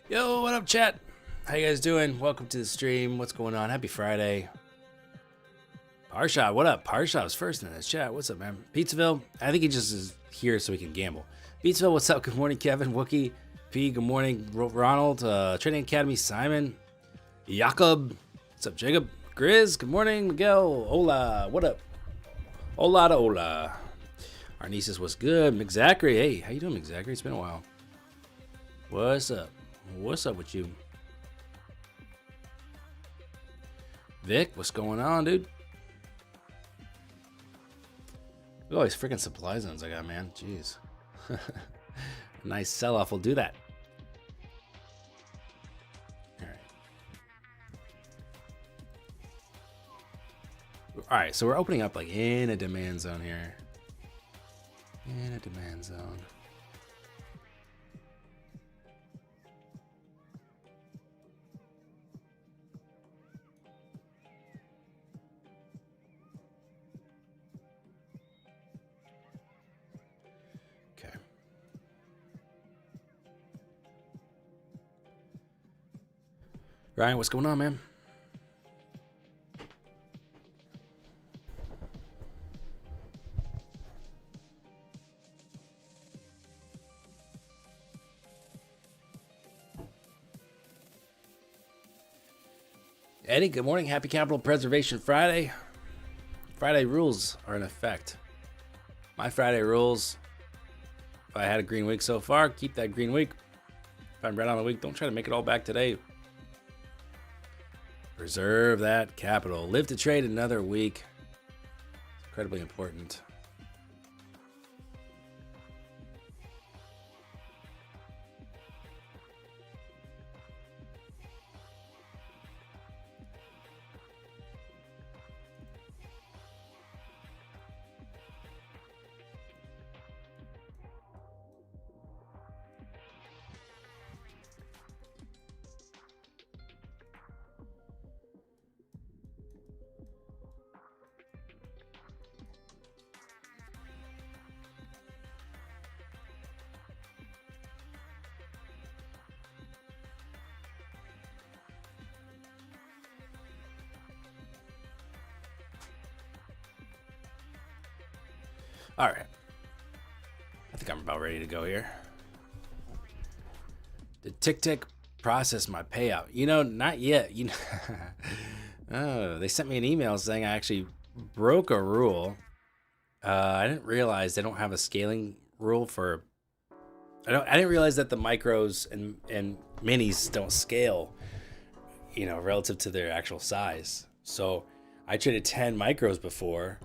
Yo, what up, chat? How you guys doing? Welcome to the stream. What's going on? Happy Friday. Parshad, what up? Parshad was first in this chat. What's up, man? Pizzaville, I think he just is here so he can gamble. Pizzaville, what's up? Good morning, Kevin. Wookie, P, good morning. Ronald, Training Academy, Simon, Jakob, what's up, Jacob? Grizz, good morning. Miguel, hola, what up? Hola to hola. Arnesis, what's good? McZachary, hey, how you doing, McZachary? It's been a while. What's up? What's up with you? Vic, what's going on, dude? Look at all these freaking supply zones I got, man. Jeez. Nice sell-off will do that. Alright, so we're opening up like in a demand zone here. In a demand zone. Okay. Ryan, what's going on, man? Eddie, good morning. Happy Capital Preservation Friday. Friday rules are in effect. My Friday rules, if I had a green week so far, keep that green week. If I'm red on the week, don't try to make it all back today. Preserve that capital. Live to trade another week. It's incredibly important. All right. I think I'm about ready to go here. Did TickTick process my payout? You know, not yet. You know, oh, they sent me an email saying I actually broke a rule. I didn't realize they don't have a scaling rule for. I didn't realize that the micros and minis don't scale, you know, relative to their actual size. So I traded 10 micros before.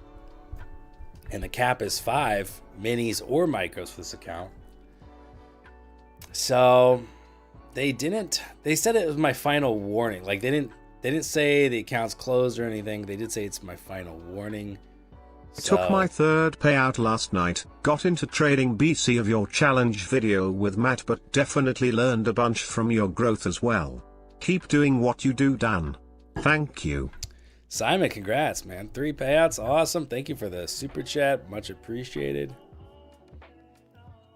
And the cap is 5 minis or micros for this account. So they said it was my final warning. Like they didn't say the account's closed or anything. They did say it's my final warning. So, took my third payout last night, got into trading BC of your challenge video with Matt, but definitely learned a bunch from your growth as well. Keep doing what you do, Dan. Thank you. Simon, congrats, man. 3 payouts. Awesome. Thank you for the super chat. Much appreciated.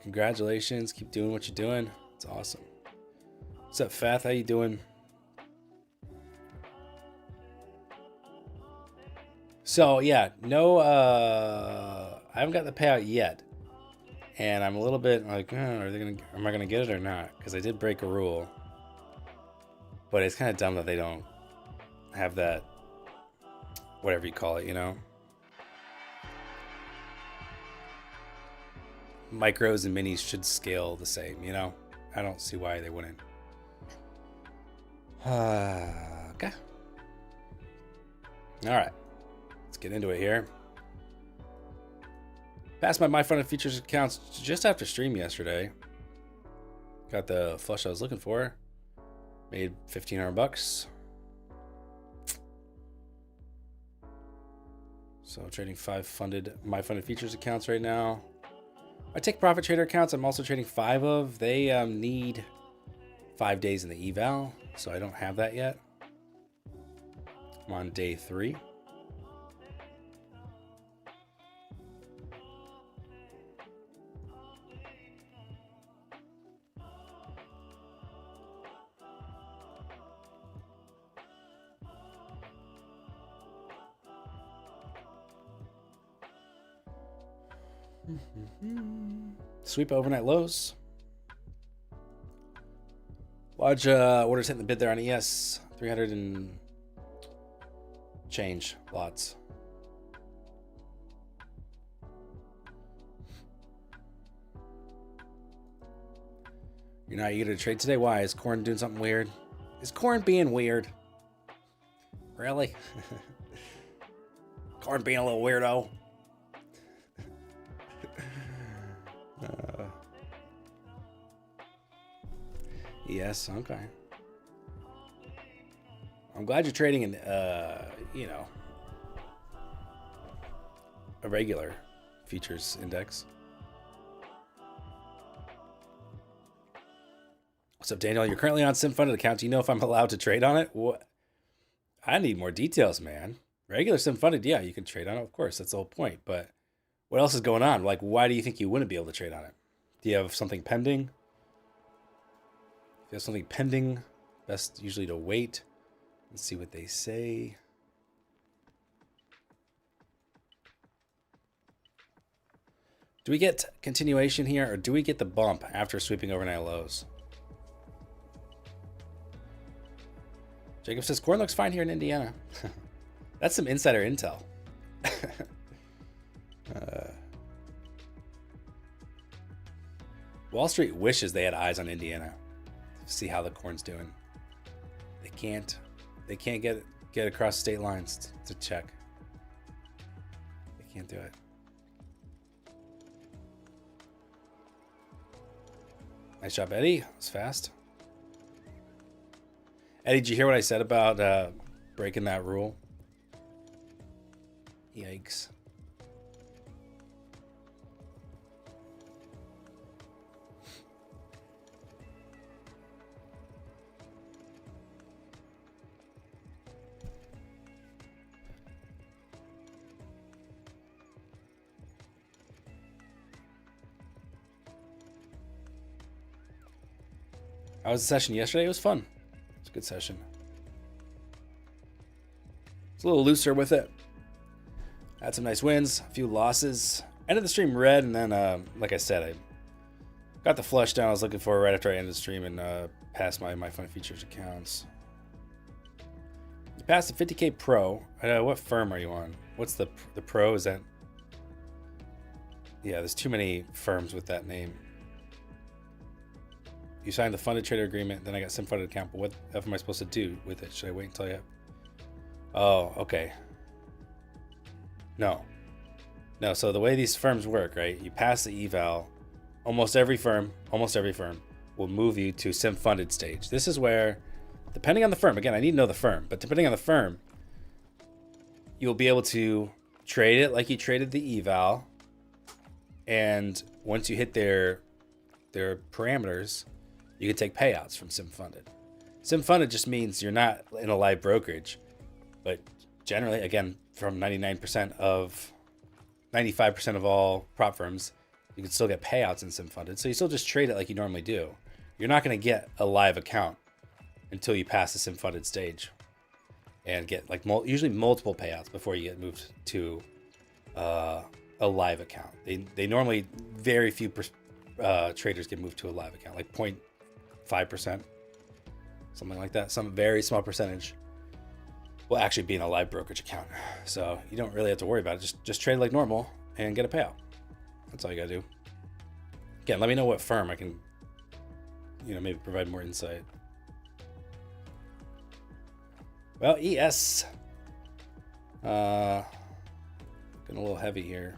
Congratulations. Keep doing what you're doing. It's awesome. What's up, Fath? How you doing? So, yeah, no, I haven't got the payout yet. And I'm a little bit like, am I going to get it or not? Because I did break a rule. But it's kind of dumb that they don't have that, whatever you call it, you know? Micros and minis should scale the same, you know? I don't see why they wouldn't. Okay. All right. Let's get into it here. Passed my MyFunded Features accounts just after stream yesterday. Got the flush I was looking for. Made $1,500. So trading 5 MyFunded Features accounts right now. My Take Profit Trader accounts, I'm also trading 5 of. They need 5 days in the eval, so I don't have that yet. I'm on day 3. Sweep overnight lows. Large orders hitting the bid there on ES. 300 and change lots. You're not eager to trade today? Why? Is Corn doing something weird? Is Corn being weird? Really? Corn being a little weirdo? Yes, okay. I'm glad you're trading in, you know, a regular futures index. What's up, Daniel? You're currently on SimFunded account. Do you know if I'm allowed to trade on it? What? I need more details, man. Regular SimFunded, yeah, you can trade on it, of course. That's the whole point. But what else is going on? Like, why do you think you wouldn't be able to trade on it? Do you have something pending? If you have something pending, best usually to wait and see what they say. Do we get continuation here, or do we get the bump after sweeping overnight lows? Jacob says, Corn looks fine here in Indiana. That's some insider intel. Wall Street wishes they had eyes on Indiana. See how the Corn's doing. They can't get across state lines to check. They can't do it. Nice job, Eddie. That was fast. Eddie, did you hear what I said about breaking that rule? Yikes. How was the session yesterday? It was fun. It was a good session. It's a little looser with it. Had some nice wins, a few losses. Ended the stream red, and then, like I said, I got the flush down I was looking for right after I ended the stream and passed my Fun Features accounts. You passed the 50K Pro. What firm are you on? What's the Pro? Is that? Yeah, there's too many firms with that name. You signed the funded trader agreement, then I got SimFunded account, but what am I supposed to do with it? Should I wait until I have... Oh, okay. No, so the way these firms work, right? You pass the eval, almost every firm will move you to SimFunded stage. This is where, depending on the firm, again, I need to know the firm, but depending on the firm, you'll be able to trade it like you traded the eval, and once you hit their parameters, you can take payouts from SimFunded. SimFunded just means you're not in a live brokerage, but generally, again, from 95% of all prop firms, you can still get payouts in SimFunded. So you still just trade it like you normally do. You're not going to get a live account until you pass the SimFunded stage and get like usually multiple payouts before you get moved to a live account. They normally, very few traders get moved to a live account, like 0.5%, something like that. Some very small percentage will actually be in a live brokerage account. So you don't really have to worry about it. Just trade like normal and get a payout. That's all you gotta do. Again, let me know what firm I can, maybe provide more insight. Well, ES. Getting a little heavy here.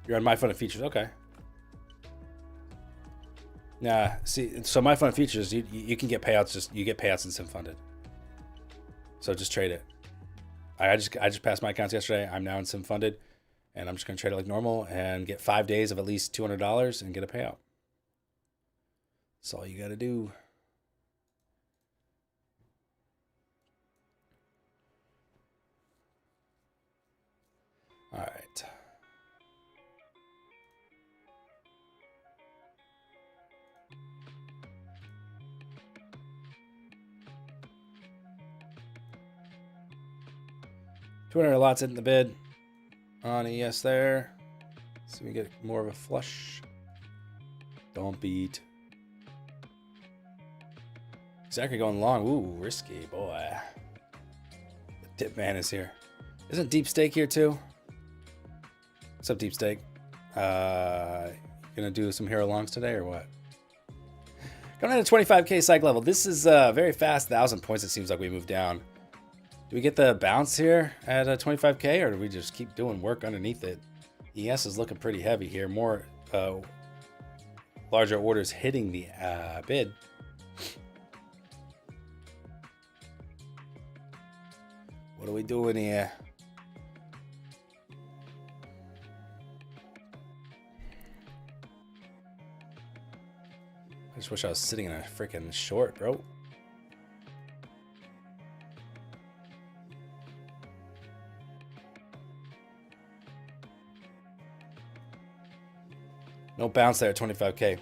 You're on My Fun Features, okay. Nah, see, so My Fun Features, you can get payouts. You get payouts in SimFunded. So just trade it. I just passed my accounts yesterday. I'm now in SimFunded, and I'm just gonna trade it like normal and get 5 days of at least $200 and get a payout. That's all you gotta do. All right. 200 lots hitting the bid on ES there. So we get more of a flush. Don't beat. Zachary going long. Ooh, risky, boy. The tip man is here. Isn't Deep Steak here too? What's up, Deep Steak? Gonna do some hero longs today or what? Coming at a 25k psych level. This is very fast. 1,000 points. It seems like we moved down. Do we get the bounce here at 25k, or do we just keep doing work underneath it? ES is looking pretty heavy here. More larger orders hitting the bid. What are we doing here? I just wish I was sitting in a freaking short, bro. No bounce there at 25k.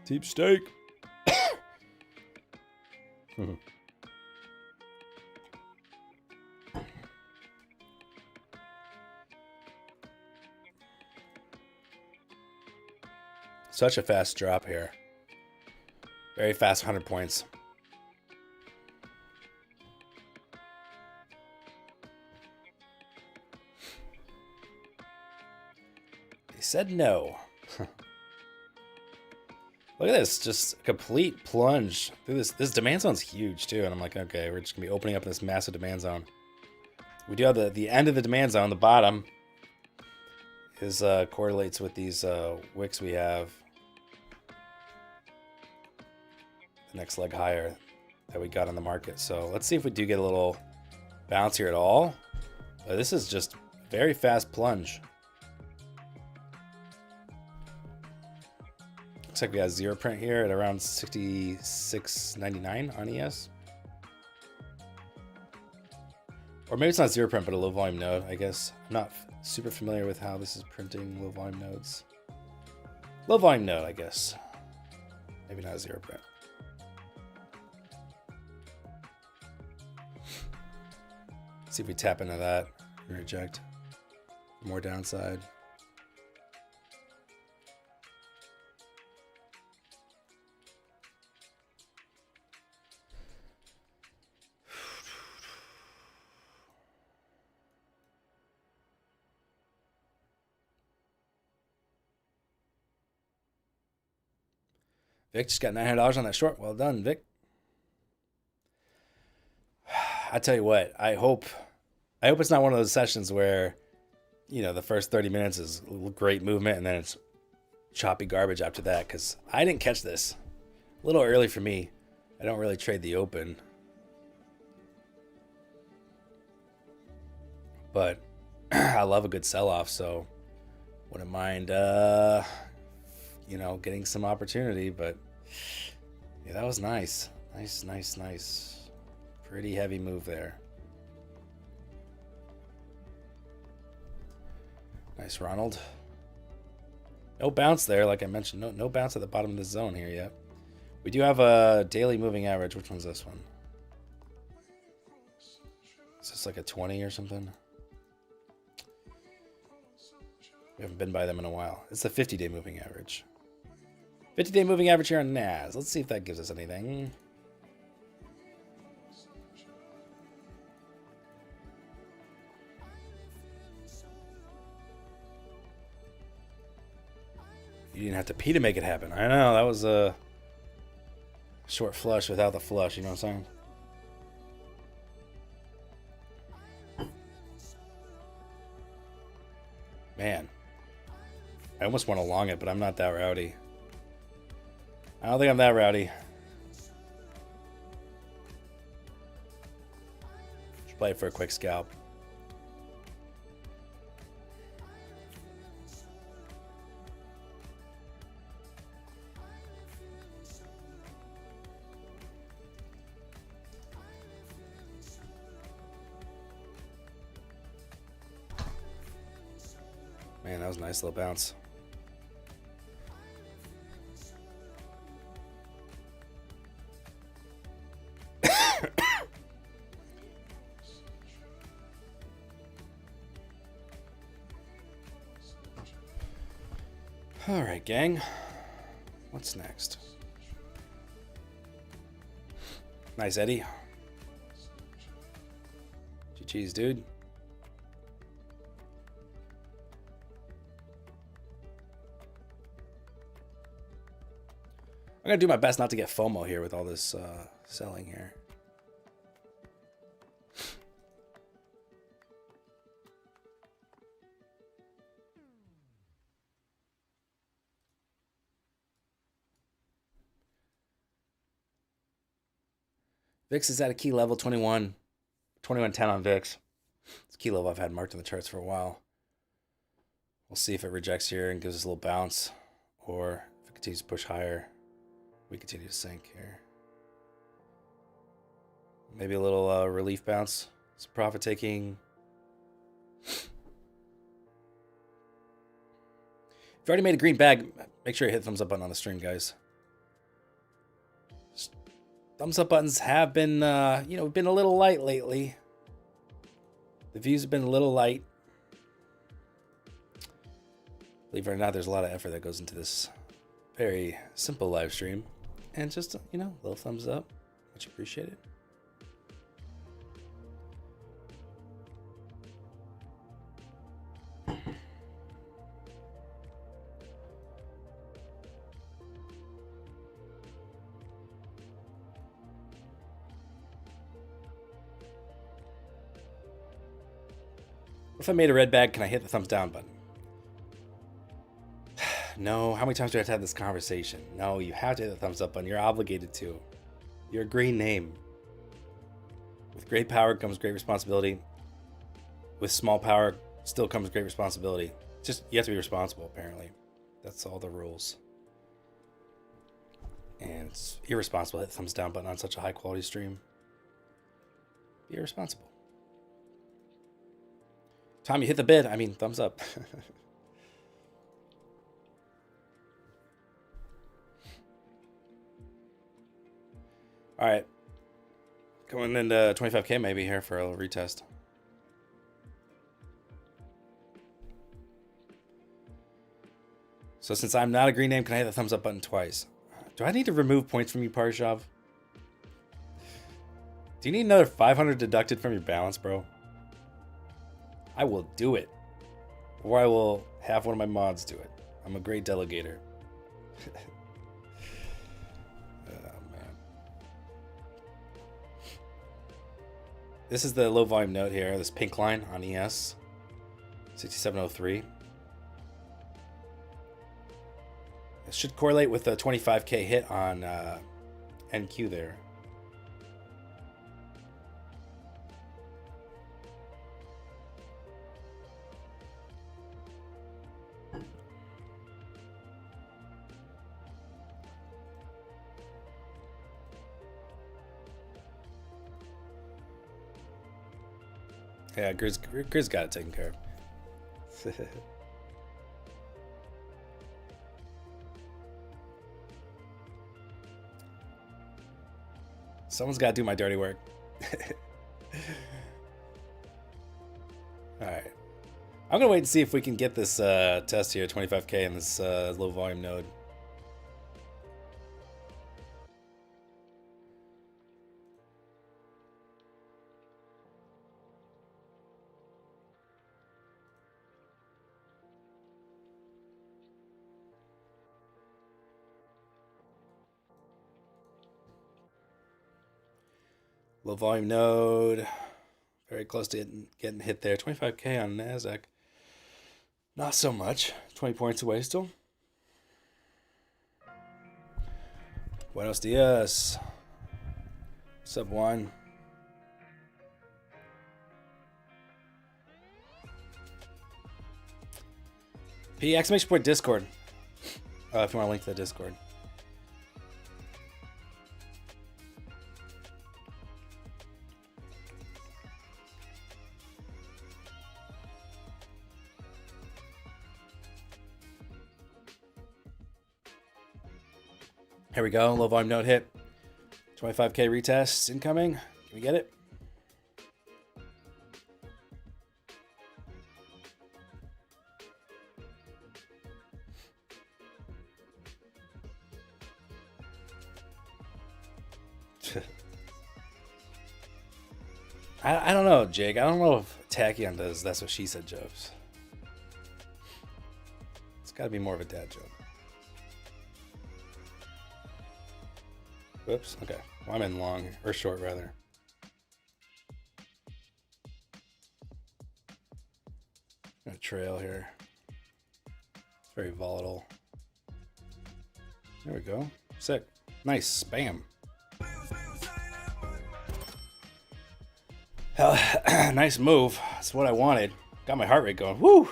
Deep Steak. Such a fast drop here. Very fast 100 points. They said no. Look at this, just a complete plunge through this. This demand zone's huge too, and I'm like, okay, we're just gonna be opening up this massive demand zone. We do have the end of the demand zone, the bottom is correlates with these wicks we have. The next leg higher that we got on the market. So let's see if we do get a little bounce here at all. This is just very fast plunge. Looks like we have zero print here at around 66.99 on ES. Or maybe it's not zero print, but a low volume node, I guess. I'm not super familiar with how this is printing low volume nodes. Low volume node, I guess. Maybe not zero print. See if we tap into that and reject. More downside. Vic just got $900 on that short. Well done, Vic. I tell you what, I hope it's not one of those sessions where, you know, the first 30 minutes is great movement and then it's choppy garbage after that, because I didn't catch this. A little early for me. I don't really trade the open. But I love a good sell-off, so wouldn't mind, you know, getting some opportunity. But yeah, that was nice. Nice. Pretty heavy move there. Nice, Ronald. No bounce there, like I mentioned. No bounce at the bottom of the zone here yet. We do have a daily moving average. Which one's this one? Is this like a 20 or something? We haven't been by them in a while. It's the 50-day moving average. 50-day moving average here on NAS. Let's see if that gives us anything. You didn't have to pee to make it happen. I know, that was a short flush without the flush, you know what I'm saying? Man. I almost want to long it, but I'm not that rowdy. I don't think I'm that rowdy. Should play it for a quick scalp. Man, that was a nice little bounce. All right, gang. What's next? Nice, Eddie. GG's, dude. I'm gonna do my best not to get FOMO here with all this selling here. VIX is at a key level 21, 2110 on VIX. It's a key level I've had marked on the charts for a while. We'll see if it rejects here and gives us a little bounce, or if it continues to push higher, we continue to sink here. Maybe a little relief bounce. Some profit taking. If you already made a green bag, make sure you hit the thumbs up button on the stream, guys. Thumbs up buttons have been, been a little light lately. The views have been a little light. Believe it or not, there's a lot of effort that goes into this very simple live stream. And just, a little thumbs up. Much appreciated. If I made a red bag, can I hit the thumbs down button? No. How many times do I have to have this conversation? No, you have to hit the thumbs up button. You're obligated to. You're a green name. With great power comes great responsibility. With small power still comes great responsibility. Just, you have to be responsible, apparently. That's all the rules. And it's irresponsible to hit the thumbs down button on such a high quality stream. Be irresponsible. Tom, you hit the bid. I mean, thumbs up. All right. Going into 25K maybe here for a little retest. So since I'm not a green name, can I hit the thumbs up button twice? Do I need to remove points from you, Parshav? Do you need another 500 deducted from your balance, bro? I will do it. Or I will have one of my mods do it. I'm a great delegator. Oh, man. This is the low volume note here, this pink line on ES. 6703. It should correlate with the 25K hit on NQ there. Yeah, Grizz got it taken care of. Someone's got to do my dirty work. All right. I'm going to wait and see if we can get this test here, 25K in this low volume node. Low volume node, very close to getting hit there. 25K on NASDAQ. Not so much. 20 points away still. Buenos dias. Sub one. P exclamation point Discord. If you want to link to the Discord. Here we go. Low volume node hit. 25K retest incoming. Can we get it? I don't know, Jake. I don't know if Tachyon does That's What She Said jokes. It's got to be more of a dad joke. Whoops. Okay. Well, I'm in long, or short, rather. A trail here. It's very volatile. There we go. Sick. Nice. Bam. Hell, nice move. That's what I wanted. Got my heart rate going. Woo!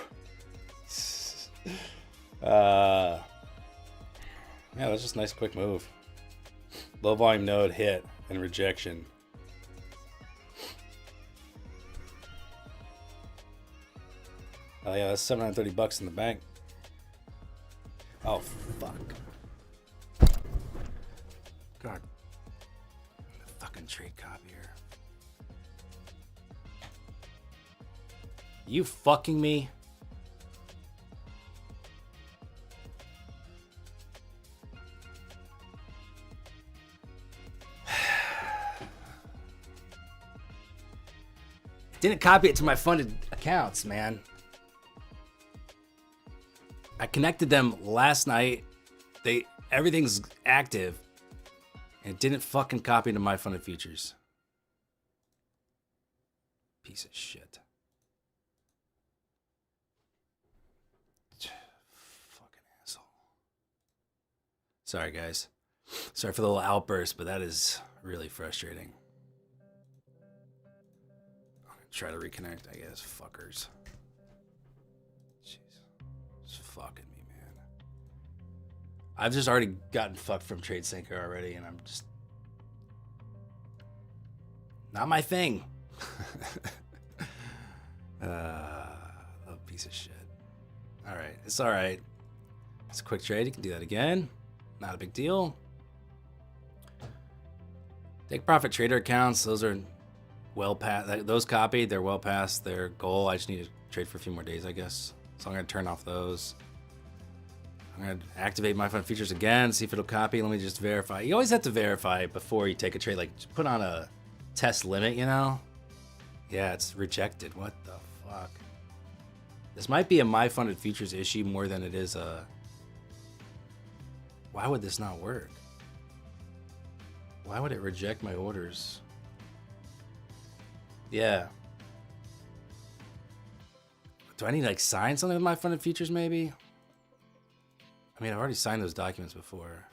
Yeah, that's just a nice quick move. Low volume node hit and rejection. Oh yeah, that's $730 in the bank. Oh fuck. God. The fucking trade copier. You fucking me? Didn't copy it to my funded accounts, man. I connected them last night. Everything's active. And it didn't fucking copy to my funded futures. Piece of shit. Fucking asshole. Sorry, guys. Sorry for the little outburst, but that is really frustrating. I'm gonna try to reconnect, I guess. Fuckers. Jeez. It's fucking me, man. I've just already gotten fucked from TradeSync already, and I'm just... not my thing. A piece of shit. Alright, it's alright. It's a quick trade, you can do that again. Not a big deal. Take profit trader accounts, those are well past, those copied, they're well past their goal. I just need to trade for a few more days, I guess. So I'm gonna turn off those. I'm gonna activate my fund features again, see if it'll copy. Let me just verify. You always have to verify before you take a trade, like just put on a test limit, you know? Yeah, it's rejected. What the fuck? This might be a my funded futures issue more than it is a... Why would this not work? Why would it reject my orders? Yeah. Do I need to like sign something with my funded futures maybe? I mean, I've already signed those documents before.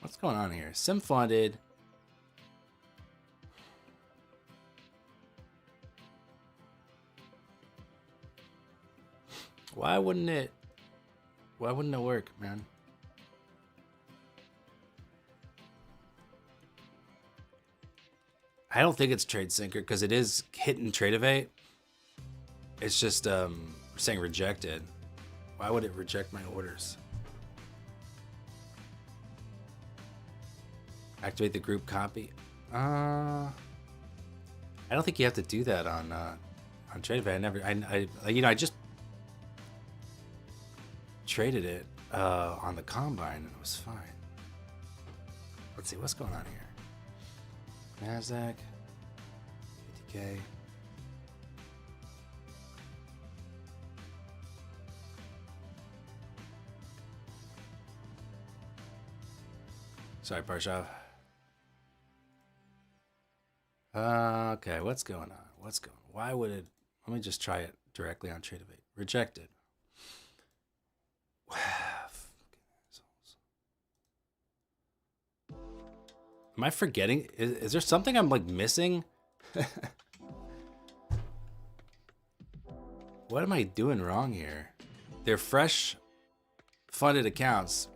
What's going on here? Sim funded. Why wouldn't it work, man? I don't think it's TradeSync because it is hitting Tradevate. It's just saying rejected. Why would it reject my orders? Activate the group copy. I don't think you have to do that on Tradevate. I just traded it on the Combine and it was fine. Let's see what's going on here. NASDAQ, 50K. Sorry, Parshav. Okay, what's going on? Why would it? Let me just try it directly on Tradevate. Rejected. Am I forgetting? Is there something I'm like missing? What am I doing wrong here? They're fresh funded accounts.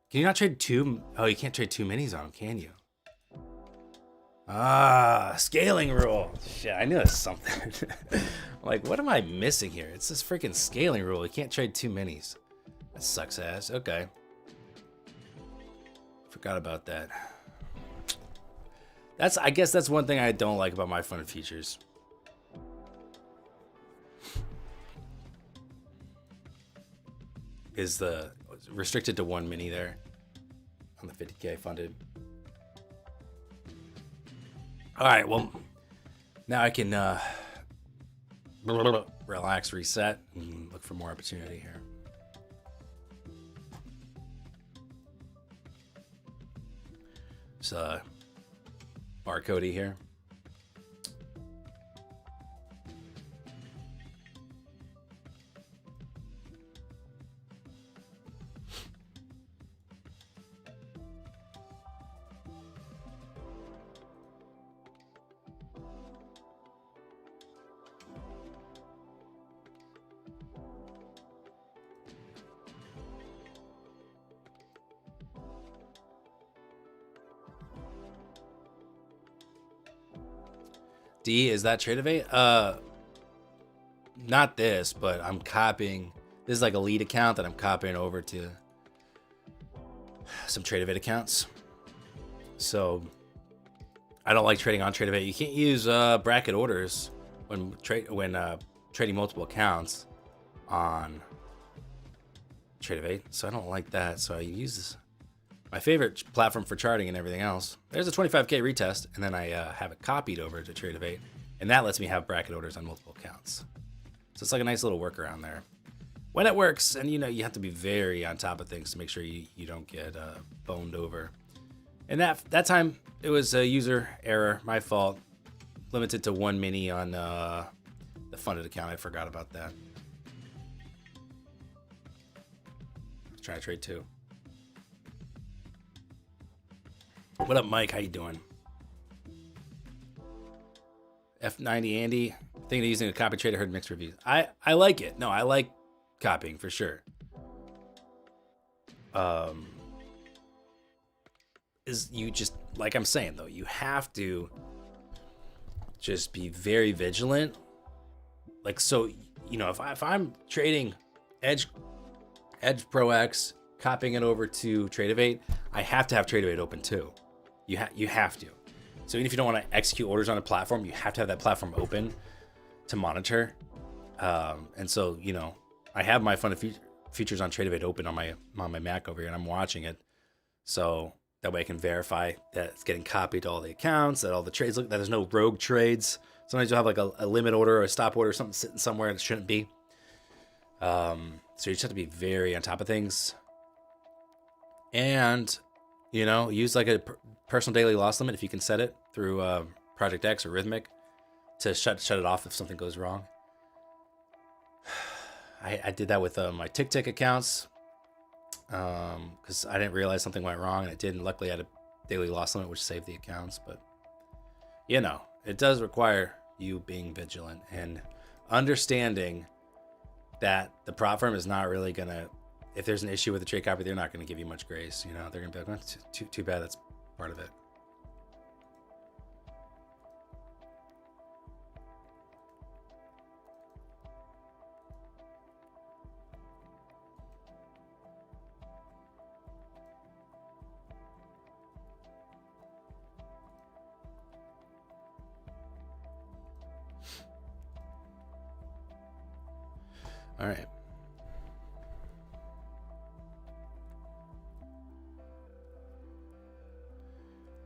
Can you not trade two? Oh, you can't trade two minis on them, can you? Scaling rule. Shit, I knew it was something. Like, what am I missing here? It's this freaking scaling rule. You can't trade two minis. That sucks ass. Okay. Forgot about that. I guess that's one thing I don't like about my fun features. Is the restricted to 1 mini there on the 50K funded. All right, well, now I can relax, reset, and look for more opportunity here. So, barcodey here. D, is that Tradeovate? Not this, but I'm copying. This is like a lead account that I'm copying over to some Tradeovate accounts. So I don't like trading on Tradeovate. You can't use bracket orders when trading multiple accounts on Tradeovate. So I don't like that. So I use this. My favorite platform for charting and everything else. There's a 25K retest, and then I have it copied over to Tradeovate, and that lets me have bracket orders on multiple accounts. So it's like a nice little workaround there. When it works, and you have to be very on top of things to make sure you don't get boned over. And that time, it was a user error, my fault. Limited to 1 mini on the funded account. I forgot about that. Let's try to trade 2. What up, Mike? How you doing? F90 Andy, thinking of using a copy trade. I heard mixed reviews. I like it. No, I like copying for sure. Is you just, like I'm saying though, you have to just be very vigilant. Like, so, if I'm trading Edge Pro X, copying it over to Tradeovate, I have to have Tradeovate open too. You have to. So even if you don't want to execute orders on a platform, you have to have that platform open to monitor. And so, I have my fund features on Tradeovate open on my Mac over here, and I'm watching it. So that way I can verify that it's getting copied to all the accounts, that all the trades look, that there's no rogue trades. Sometimes you'll have like a limit order or a stop order or something sitting somewhere and it shouldn't be. So you just have to be very on top of things. And, use like a personal daily loss limit if you can set it through Project X or Rhythmic to shut it off if something goes wrong. I did that with my TickTick accounts because I didn't realize something went wrong, and it did. And luckily, I had a daily loss limit, which saved the accounts. But, it does require you being vigilant and understanding that the prop firm is not really going to, if there's an issue with the trade copy, they're not going to give you much grace. They're going to be like, oh, too bad. That's part of it. All right.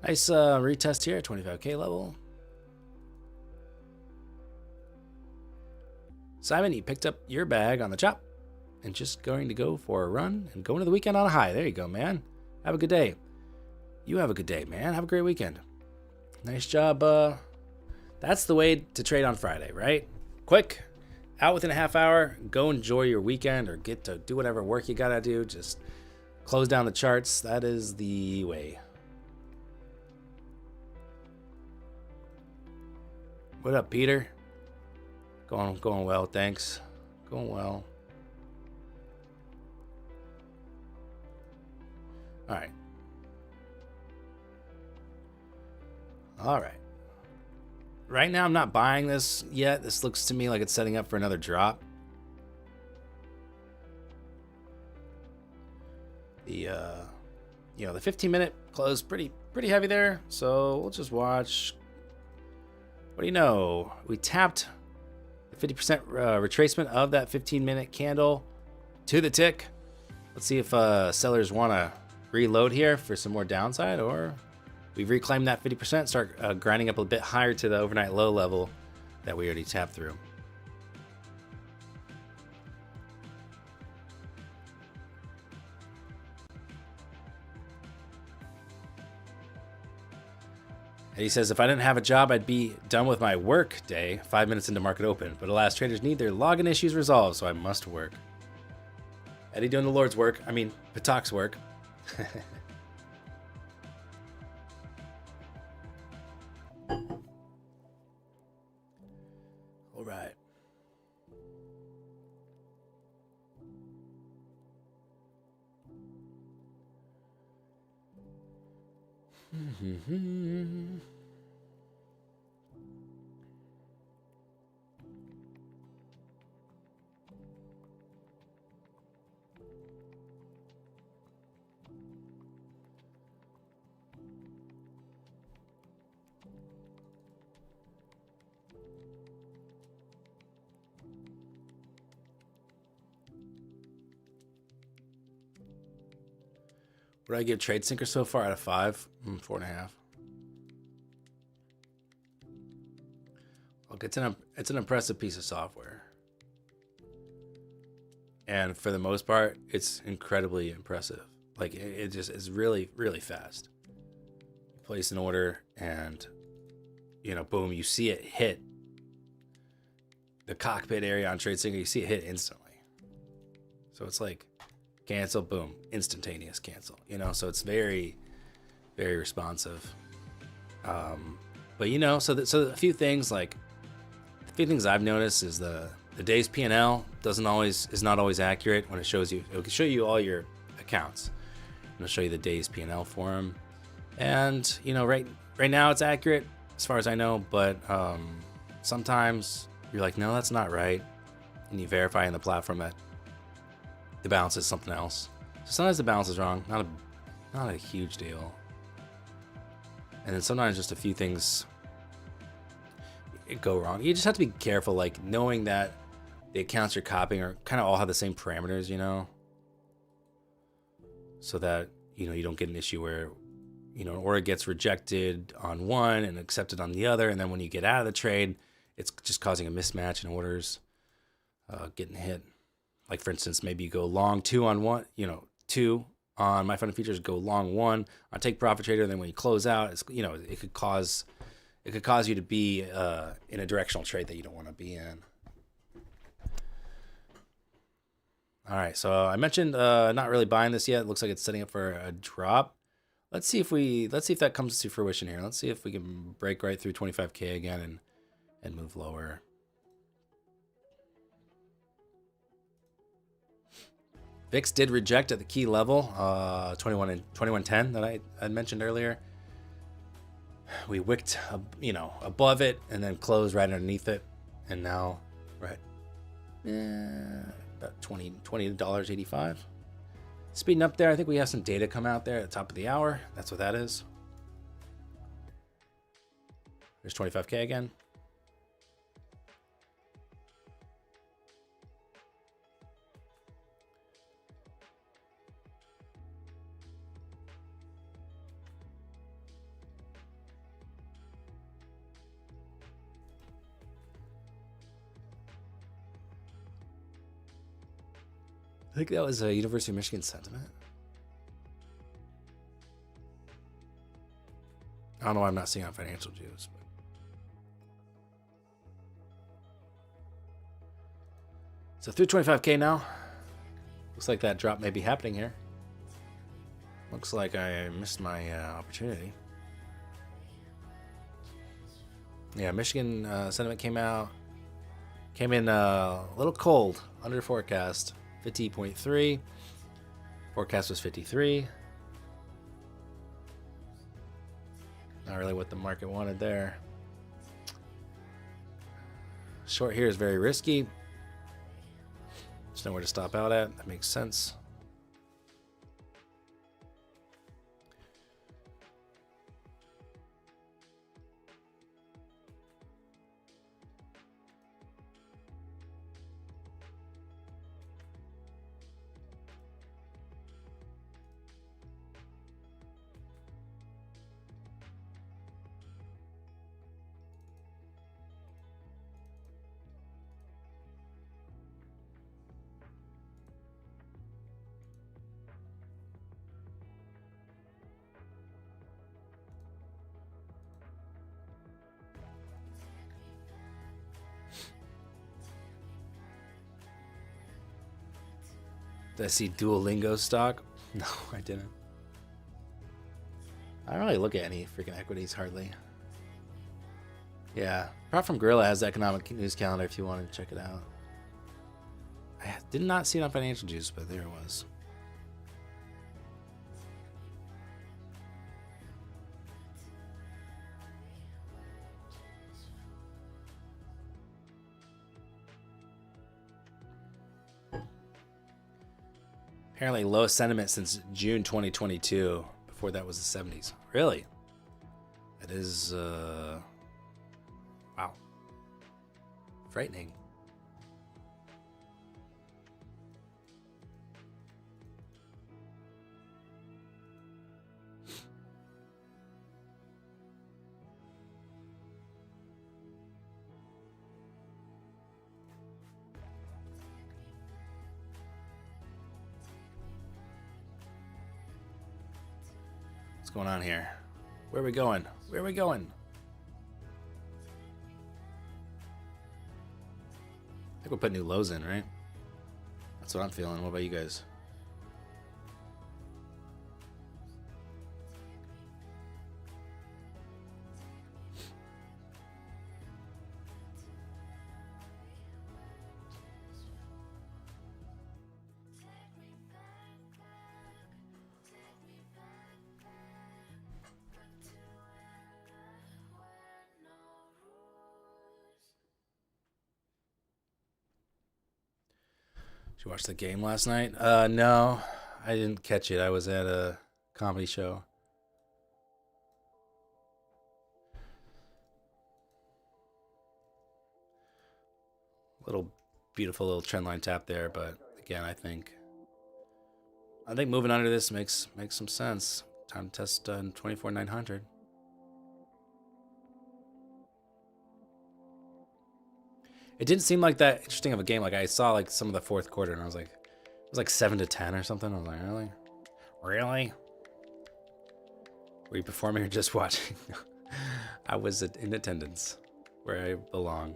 Nice retest here, 25K level. Simon, you picked up your bag on the chop and just going to go for a run and go into the weekend on a high. There you go, man. Have a good day. You have a good day, man. Have a great weekend. Nice job. That's the way to trade on Friday, right? Quick, out within a half hour, go enjoy your weekend or get to do whatever work you gotta do. Just close down the charts. That is the way. What up, Peter? Going well, thanks. Going well. All right. Right now, I'm not buying this yet. This looks to me like it's setting up for another drop. you know, the 15-minute closed pretty heavy there. So we'll just watch. What do you know? We tapped the 50% retracement of that 15-minute candle to the tick. Let's see if sellers want to reload here for some more downside, or we reclaim that 50%, start grinding up a bit higher to the overnight low level that we already tapped through. And he says, if I didn't have a job, I'd be done with my work day 5 minutes into market open. But alas, traders need their login issues resolved, so I must work. Eddie doing the Lord's work. I mean, Patak's work. All right. What do I give TradeSync so far out of 5? 4.5. Look, it's an impressive piece of software. And for the most part, it's incredibly impressive. Like, it just is really, really fast. You place an order and, you know, boom, you see it hit the cockpit area on TradeSync. You see it hit instantly. So it's like, cancel, boom, instantaneous cancel, you know, so it's very, very responsive. But you know, so a few things I've noticed is the day's P&L is not always accurate when it shows you. It can show you all your accounts, and it'll show you the day's P&L for them. And you know, right now it's accurate as far as I know, but sometimes you're like, no, that's not right, and you verify in the platform that the balance is something else. So sometimes the balance is wrong, not a huge deal. And then sometimes just a few things go wrong. You just have to be careful, like knowing that the accounts you're copying are kind of all have the same parameters, you know, so that, you know, you don't get an issue where, you know, an order gets rejected on one and accepted on the other, and then when you get out of the trade, it's just causing a mismatch in orders getting hit. Like, for instance, maybe you go long 2 on one, you know, 2 on My Fund Futures, go long 1 on Take Profit Trader. And then when you close out, it's, you know, it could cause you to be in a directional trade that you don't want to be in. All right, so I mentioned not really buying this yet. It looks like it's setting up for a drop. Let's see if that comes to fruition here. Let's see if we can break right through 25K again and move lower. VIX did reject at the key level, 2110 that I mentioned earlier. We wicked, you know, above it and then closed right underneath it, and now right about $20.85. Speeding up there. I think we have some data come out there at the top of the hour. That's what that is. There's 25K again. I think that was a University of Michigan sentiment. I don't know why I'm not seeing on Financial Juice. But. So through 25K now. Looks like that drop may be happening here. Looks like I missed my opportunity. Yeah, Michigan sentiment came in a little cold, under forecast. 50.3. Forecast was 53. Not really what the market wanted there. Short here is very risky. There's nowhere to stop out at. That makes sense. Did I see Duolingo stock? No, I didn't. I don't really look at any freaking equities hardly. Yeah, apart from Gorilla has the economic news calendar if you want to check it out. I did not see it on Financial Juice, but there it was. Apparently lowest sentiment since June 2022. Before that was the 70s. Really? That is, wow. Frightening. What's going on here? Where are we going? Where are we going? I think we'll put new lows in, right? That's what I'm feeling. What about you guys? Did you watch the game last night? No, I didn't catch it. I was at a comedy show. Beautiful little trend line tap there, but again, I think moving under this makes some sense. Time to test 24,900. It didn't seem like that interesting of a game. Like I saw like some of the fourth quarter, and I was like, it was like 7-10 or something. I was like, really? Were you performing or just watching? I was in attendance, where I belong.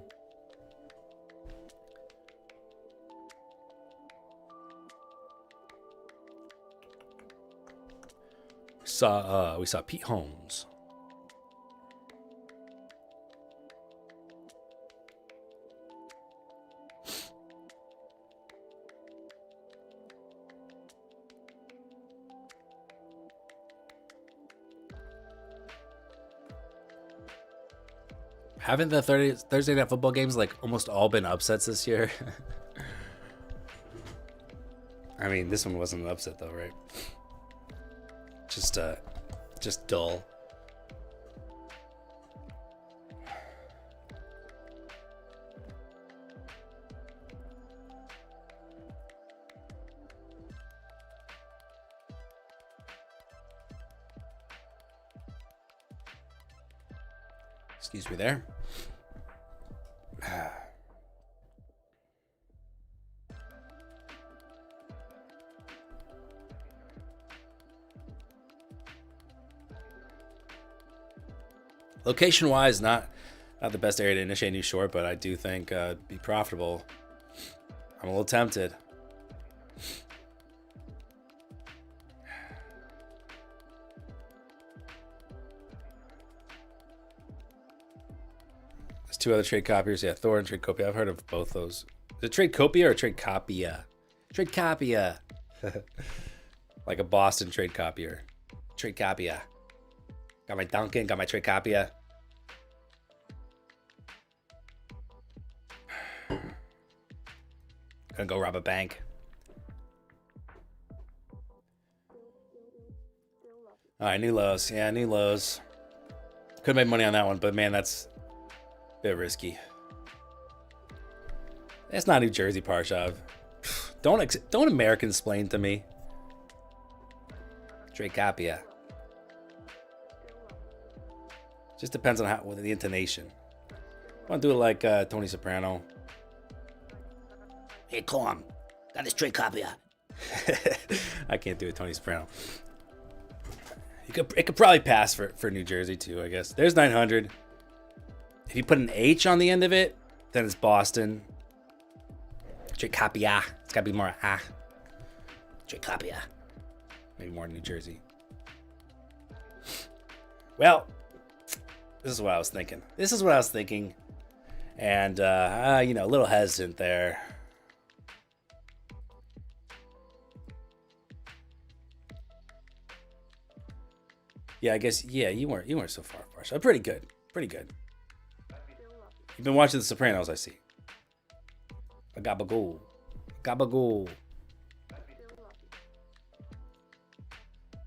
We saw Pete Holmes. Haven't the Thursday Night Football games like almost all been upsets this year? I mean, this one wasn't an upset though, right? Just dull. Excuse me there. Location-wise, not the best area to initiate a new short, but I do think be profitable. I'm a little tempted. There's two other trade copiers. Yeah, Thor and Trade Copia. I've heard of both those. Is it Trade Copia or Trade Copia? Trade Copia. Like a Boston trade copier. Trade Copia. Got my Duncan, got my Trade Copia. Gonna go rob a bank. All right, new lows. Yeah, new lows. Could make money on that one, but man, that's a bit risky. It's not New Jersey, Parshav. Don't American explain to me. Trade Copia. Just depends on what the intonation. I want to do it like Tony Soprano. Hey, Corn, got this Trade Copia. I can't do it, Tony Soprano. It could probably pass for New Jersey too, I guess. There's 900. If you put an H on the end of it, then it's Boston. Trade Copia. It's got to be more ah. Tricapia. Maybe more New Jersey. Well, this is what I was thinking. And, a little hesitant there. Yeah, I guess, you weren't so far, Parsha. Pretty good. You've been watching The Sopranos, I see. A gabagool.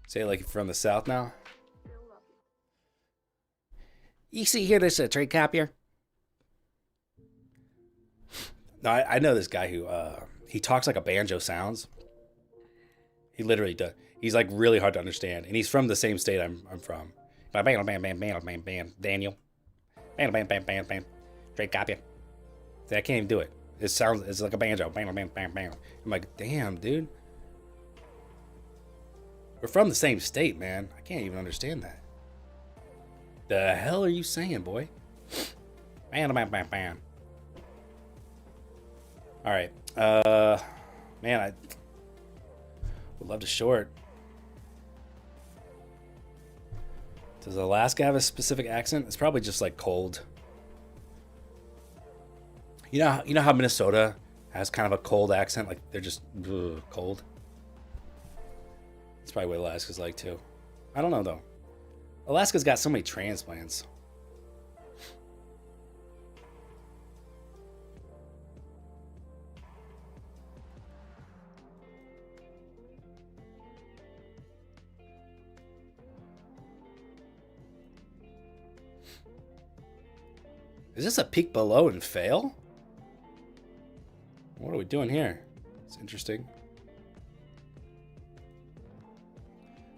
Say it like you're from the South now. You see here, this trade copier. No, I know this guy who he talks like a banjo sounds. He literally does. He's like really hard to understand, and he's from the same state I'm from. Daniel. Trade copier. See, I can't even do it. It's like a banjo. I'm like, damn, dude. We're from the same state, man. I can't even understand that. The hell are you saying, boy? All right. Man, I would love to short. Does Alaska have a specific accent? It's probably just like cold. You know how Minnesota has kind of a cold accent, like they're just cold. That's probably what Alaska's like too. I don't know though. Alaska's got so many transplants. Is this a peek below and fail? What are we doing here? It's interesting.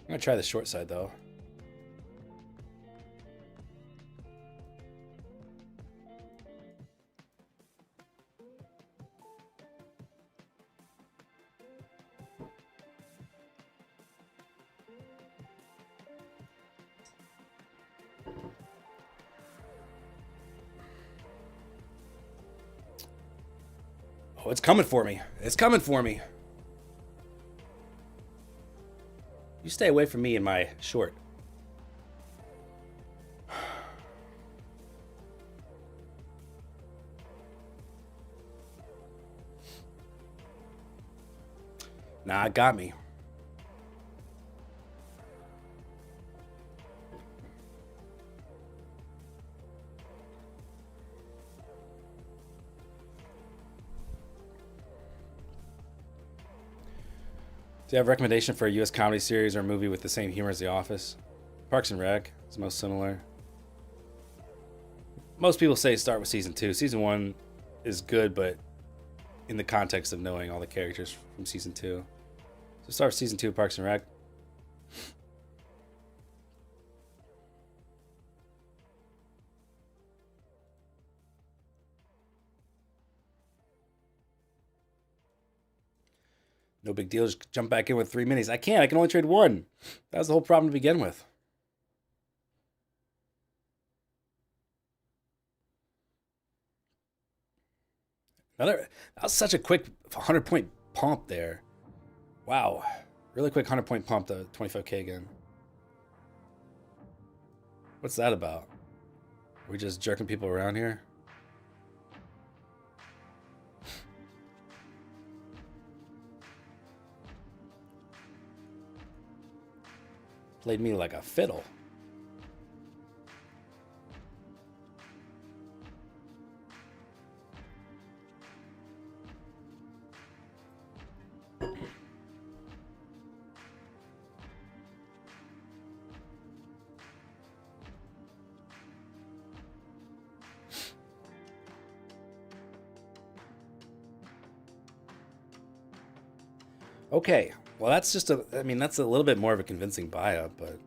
I'm gonna try the short side though. Oh, it's coming for me. You stay away from me and my short. Nah, it got me. Do you have a recommendation for a U.S. comedy series or movie with the same humor as The Office? Parks and Rec is most similar. Most people say start with season 2. Season 1 is good, but in the context of knowing all the characters from season 2. So start with season 2 of Parks and Rec. No big deal. Just jump back in with 3 minis. I can't. I can only trade 1. That was the whole problem to begin with. That was such a quick 100-point pump there. Wow. Really quick 100-point pump to 25K again. What's that about? Are we just jerking people around here? Played me like a fiddle. Okay, well that's just that's a little bit more of a convincing buy-up, but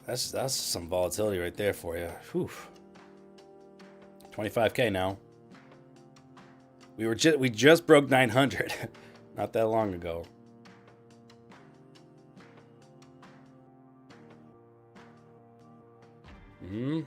that's some volatility right there for you. Whew. 25K now. We just broke 900 not that long ago. Hmm.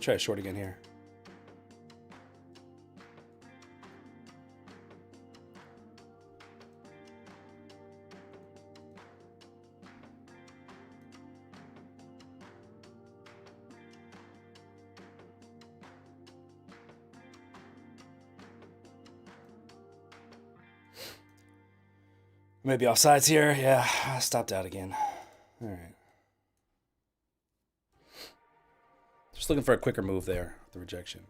We'll try a short again here. Maybe offsides here. Yeah, I stopped out again. All right. Just looking for a quicker move there, the rejection.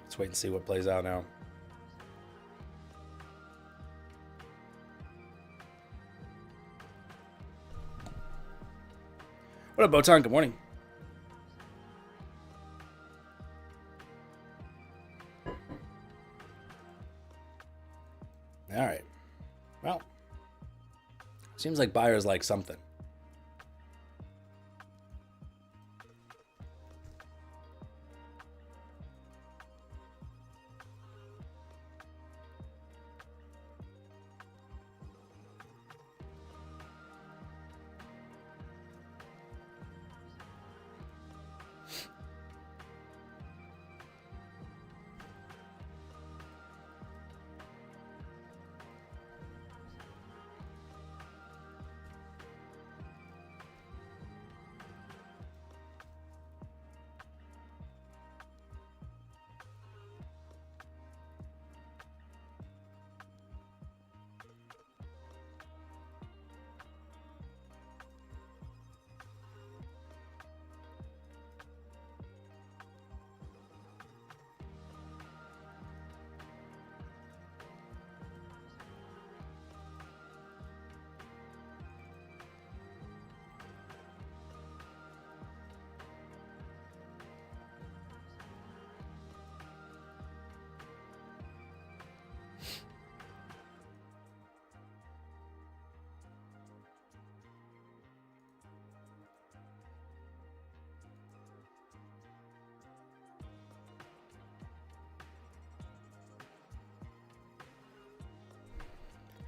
Let's wait and see what plays out now. What up, Botan? Good morning. All right. Well, seems like buyers like something.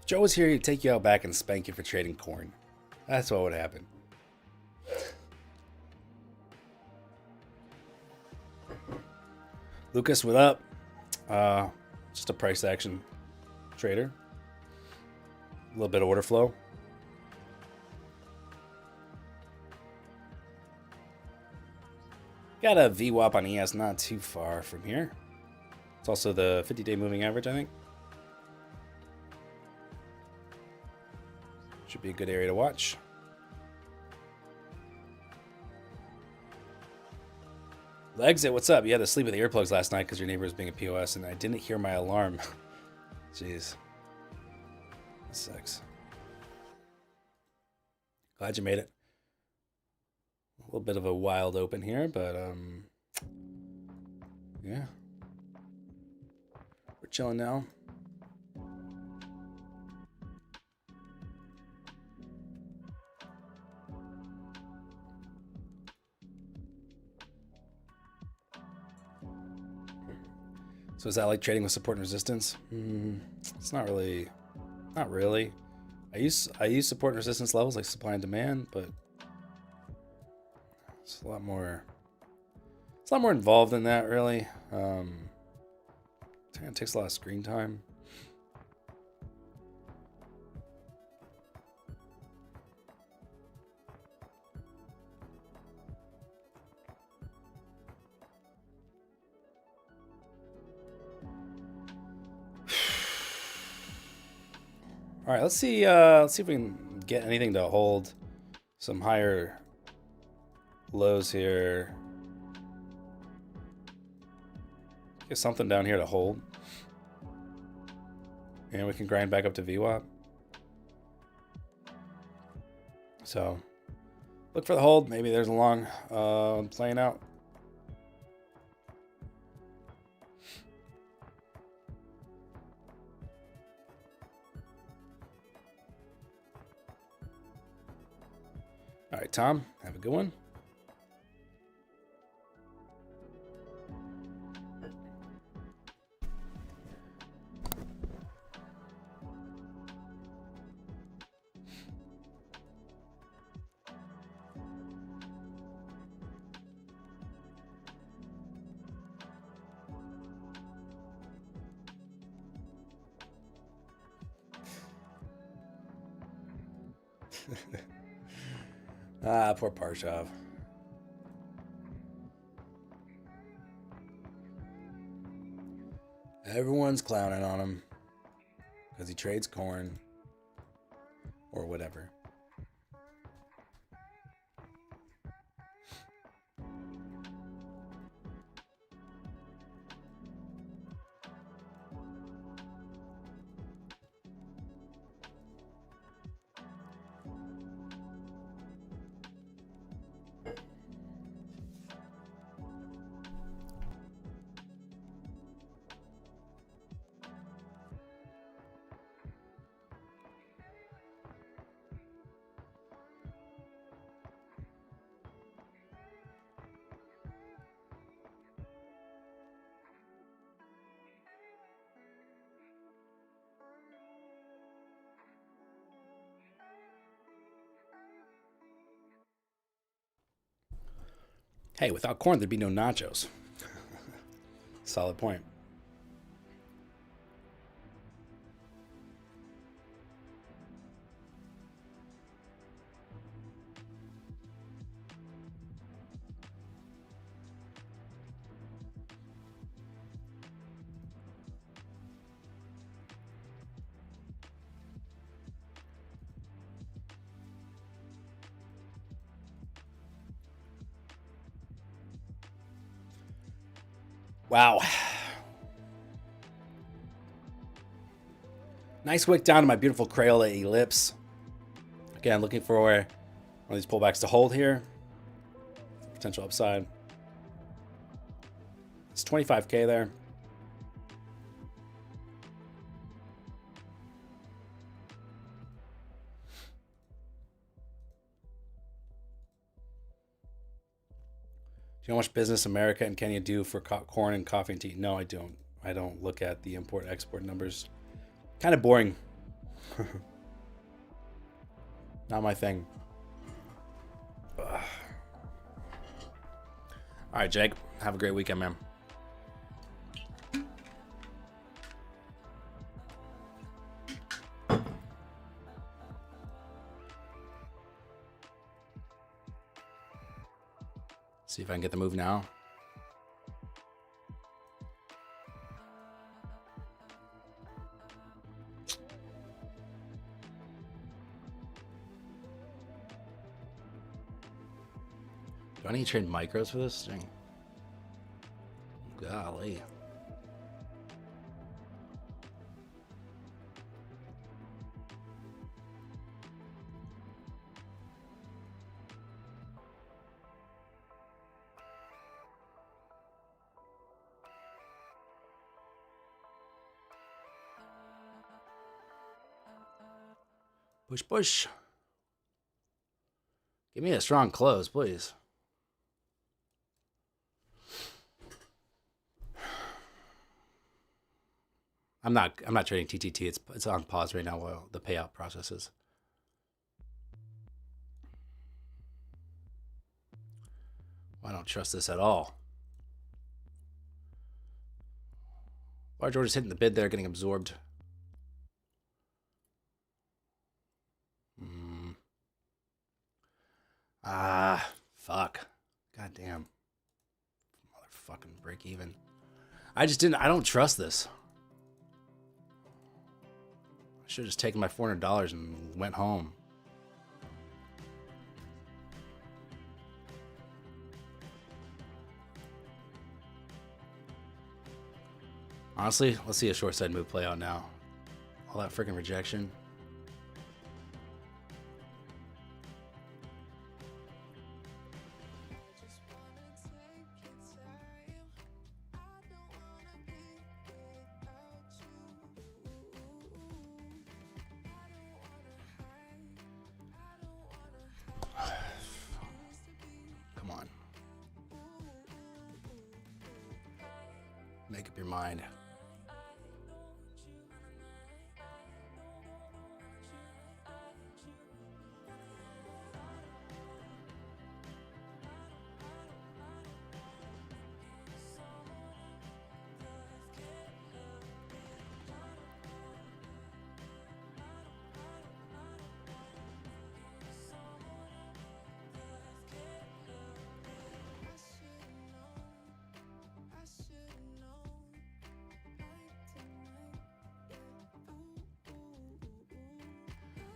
If Joe was here, he'd take you out back and spank you for trading corn. That's what would happen. Lucas, what up? Just a price action trader. A little bit of order flow. Got a VWAP on ES not too far from here. It's also the 50-day moving average, I think. Should be a good area to watch. Exit, what's up? You had to sleep with the earplugs last night because your neighbor was being a POS and I didn't hear my alarm. Jeez. That sucks. Glad you made it. A little bit of a wild open here, but yeah. We're chilling now. So is that like trading with support and resistance? It's not really. Not really. I use support and resistance levels like supply and demand, but it's a lot more. It's a lot more involved than that, really. It takes a lot of screen time. All right, let's see if we can get anything to hold some higher lows here. Get something down here to hold. And we can grind back up to VWAP. So look for the hold. Maybe there's a long playing out. All right, Tom, have a good one. Ah, poor Parshav. Everyone's clowning on him because he trades corn or whatever. Hey, without corn, there'd be no nachos. Solid point. Wow. Nice wick down to my beautiful Crayola Ellipse. Again, looking for one of these pullbacks to hold here. Potential upside. It's 25K there. Do you know how much business America and Kenya do for corn and coffee and tea? No, I don't. I don't look at the import-export numbers. Kind of boring. Not my thing. Ugh. All right, Jake. Have a great weekend, man. See if I can get the move now. Do I need to trade micros for this thing? Golly. Push, push. Give me a strong close, please. I'm not trading TTT. It's on pause right now while the payout processes. I don't trust this at all. Large orders hitting the bid there, getting absorbed. Ah, fuck. God damn. Motherfucking break even. I don't trust this. I should have just taken my $400 and went home. Honestly, let's see a short side move play out now. All that freaking rejection. Come on. Make up your mind.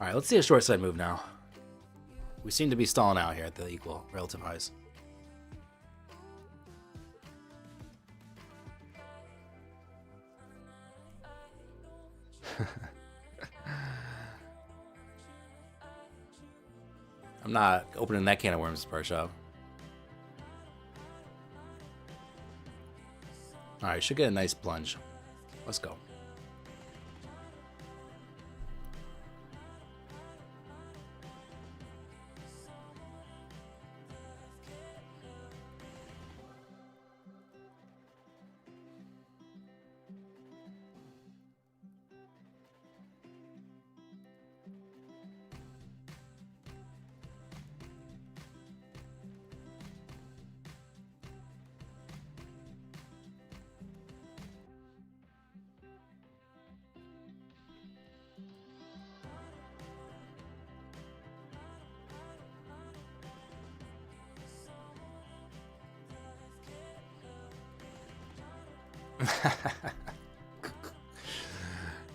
All right, let's see a short side move now. We seem to be stalling out here at the equal relative highs. I'm not opening that can of worms, Parshov. All right, should get a nice plunge. Let's go.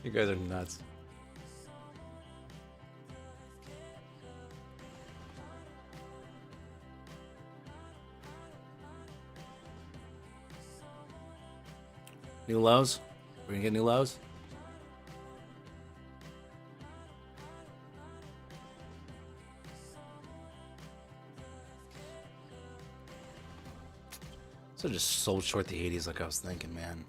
You guys are nuts. New lows? We're gonna get new lows? So just sold short the 80s like I was thinking, man.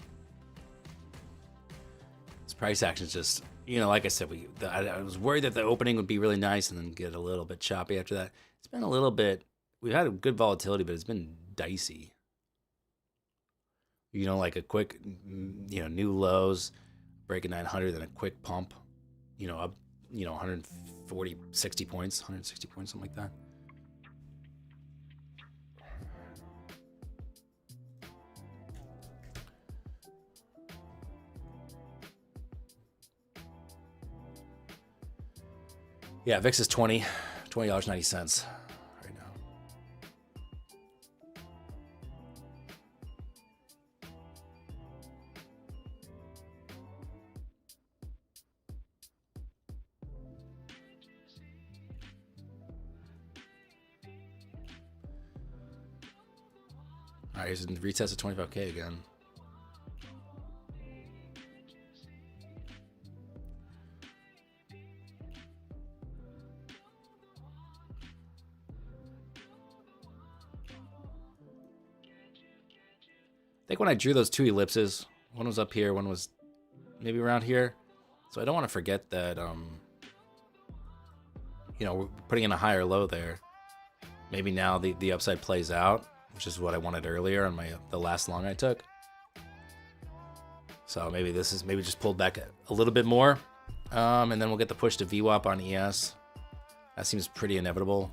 This price action is just, you know, like I said, I was worried that the opening would be really nice and then get a little bit choppy after that. It's been a little bit, we've had a good volatility, but it's been dicey. You know, like a quick, you know, new lows, breaking 900, then a quick pump, you know, up, you know, 140, 60 points, 160 points, something like that. Yeah, VIX is $20.90 right now. All right, here's a retest of 25K again. I think when I drew those two ellipses, one was up here, one was maybe around here. So I don't want to forget that, you know, we're putting in a higher low there. Maybe now the upside plays out, which is what I wanted earlier on the last long I took. So maybe this is maybe just pulled back a little bit more. And then we'll get the push to VWAP on ES. That seems pretty inevitable.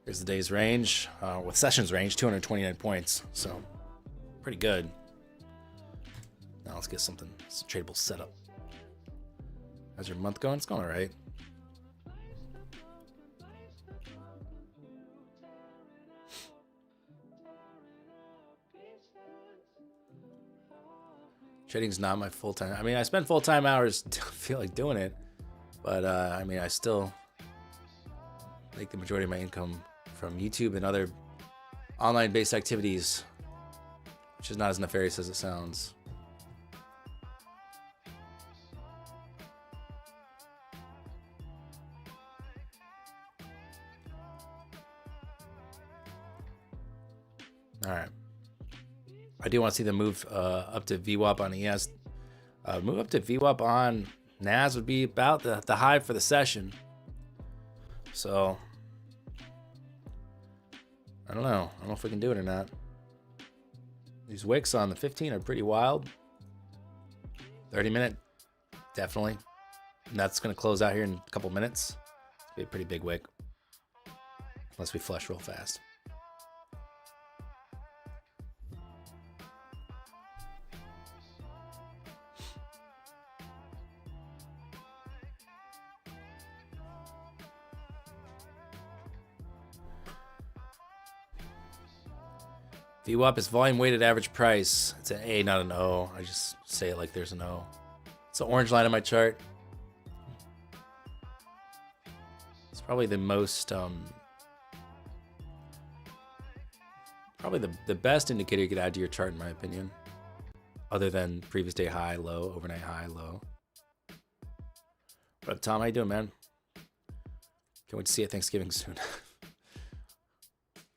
Here's the day's range, with sessions range, 229 points. So pretty good. Now let's get something tradable set up. How's your month going? It's going all right. Trading's not my full-time. I mean, I spend full-time hours to feel like doing it, but I mean, I still make the majority of my income from YouTube and other online-based activities, which is not as nefarious as it sounds. All right. I do want to see them move up to VWAP on ES. Move up to VWAP on NAS would be about the high for the session. So I don't know. I don't know if we can do it or not. These wicks on the 15 are pretty wild. 30-minute, definitely. And that's going to close out here in a couple minutes. It's be a pretty big wick. Unless we flush real fast. VWAP is volume weighted average price. It's an A, not an O. I just say it like there's an O. It's the orange line on my chart. It's probably the most, probably the best indicator you could add to your chart in my opinion. Other than previous day high, low, overnight high, low. What up, Tom? How you doing, man? Can't wait to see you at Thanksgiving soon.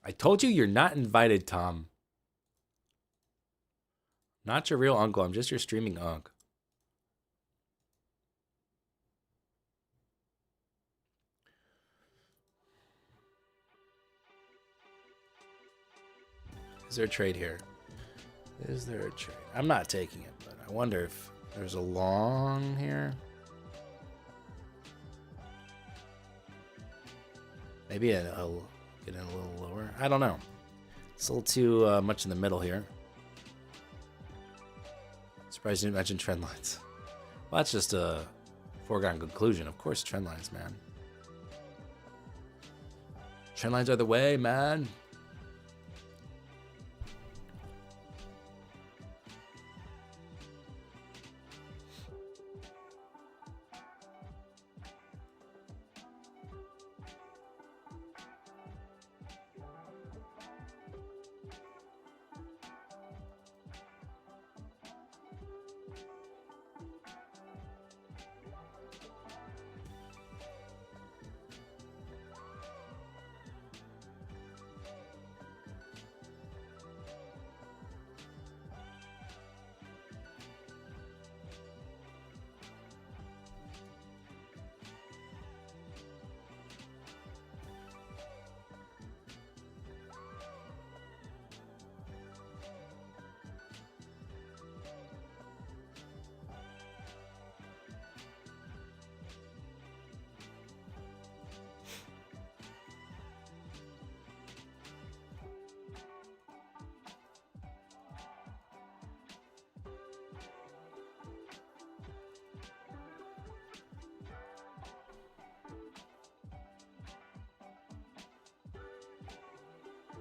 I told you you're not invited, Tom. Not your real uncle. I'm just your streaming uncle. Is there a trade here? Is there a trade? I'm not taking it, but I wonder if there's a long here. Maybe get in a little lower. I don't know. It's a little too much in the middle here. Surprised you didn't mention trend lines. Well, that's just a foregone conclusion. Of course, trend lines, man. Trend lines are the way, man.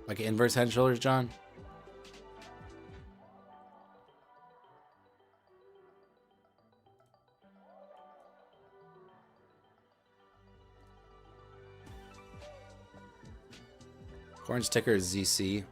Like inverse head and shoulders, John? Orange ticker is ZC.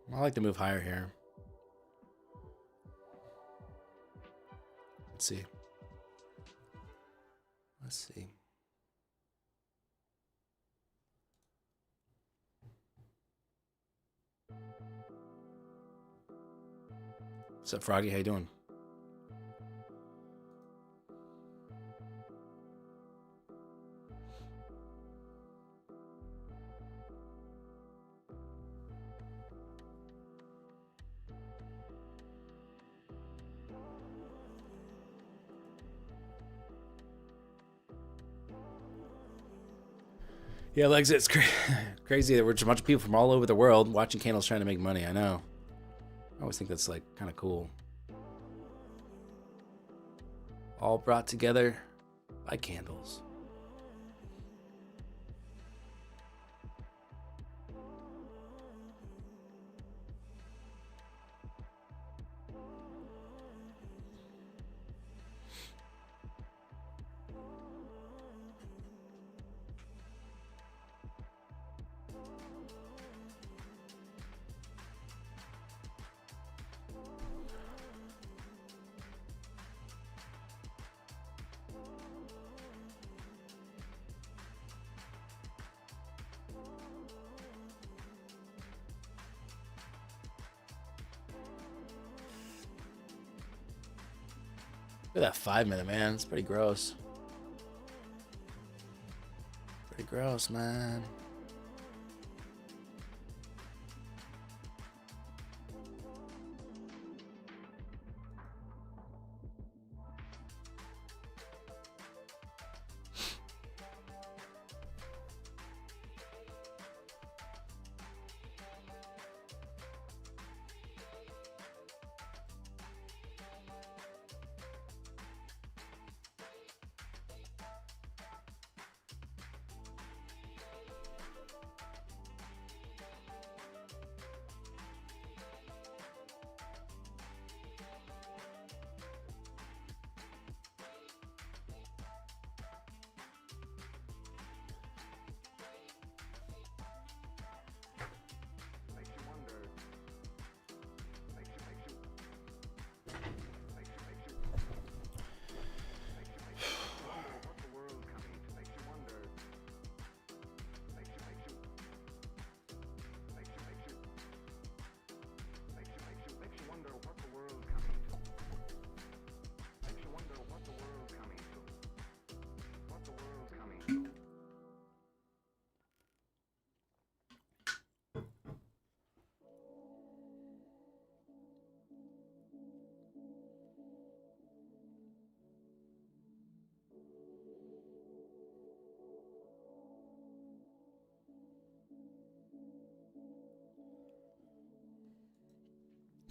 I like to move higher here. Let's see. Let's see. What's up, Froggy? How you doing? Yeah, Legs, it's crazy that we're just a bunch of people from all over the world watching candles trying to make money. I know. I always think that's like kind of cool. All brought together by candles. Look at that 5 minute, man. It's pretty gross. Pretty gross, man.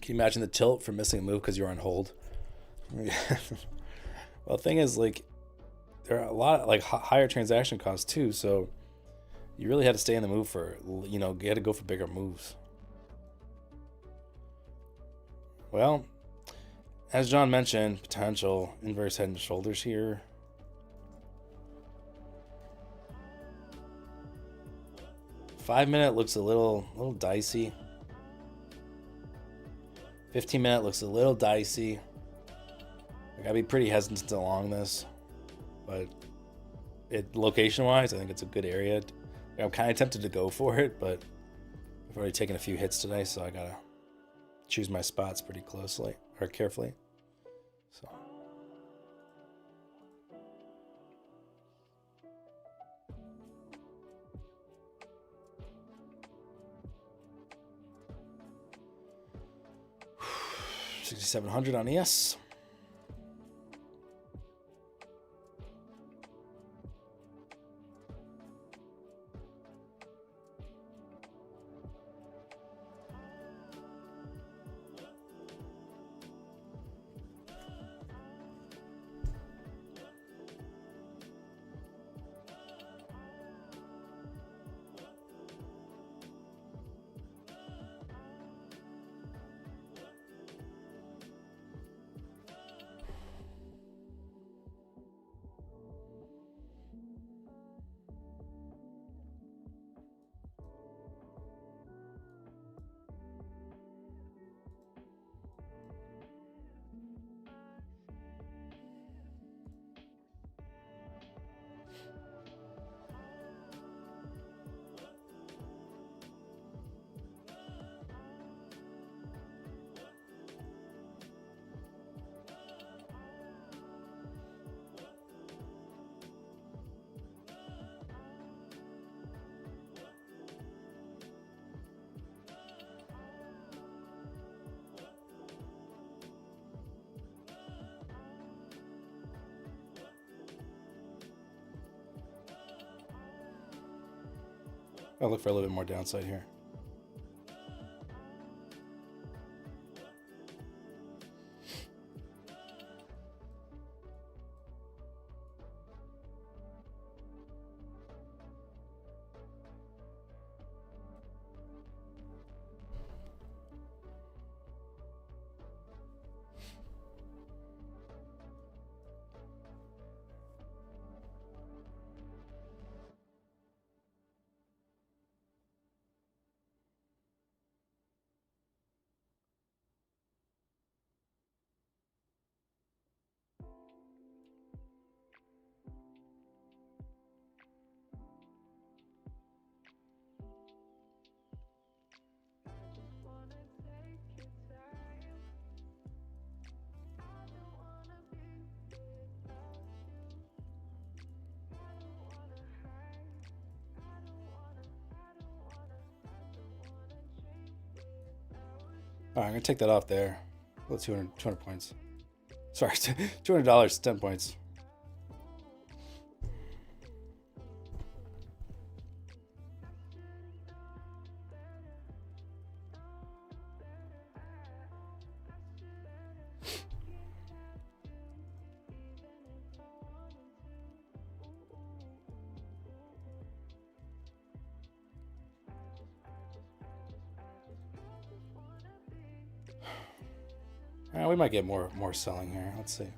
Can you imagine the tilt for missing a move because you're on hold? Well, the thing is, like, there are a lot of, like, higher transaction costs too, so you really had to stay in the move for, you know, you had to go for bigger moves. Well, as John mentioned, potential inverse head and shoulders here. Five-minute looks a little dicey. 15-minute looks a little dicey. I gotta be pretty hesitant along this, but location-wise, I think it's a good area. I'm kind of tempted to go for it, but I've already taken a few hits today, so I gotta choose my spots pretty closely or carefully. So. $6,700 on ES. I'll look for a little bit more downside here. All right, I'm gonna take that off there. Well, 200 points. Sorry, $200, 10 points. We might get more selling here. Let's see. I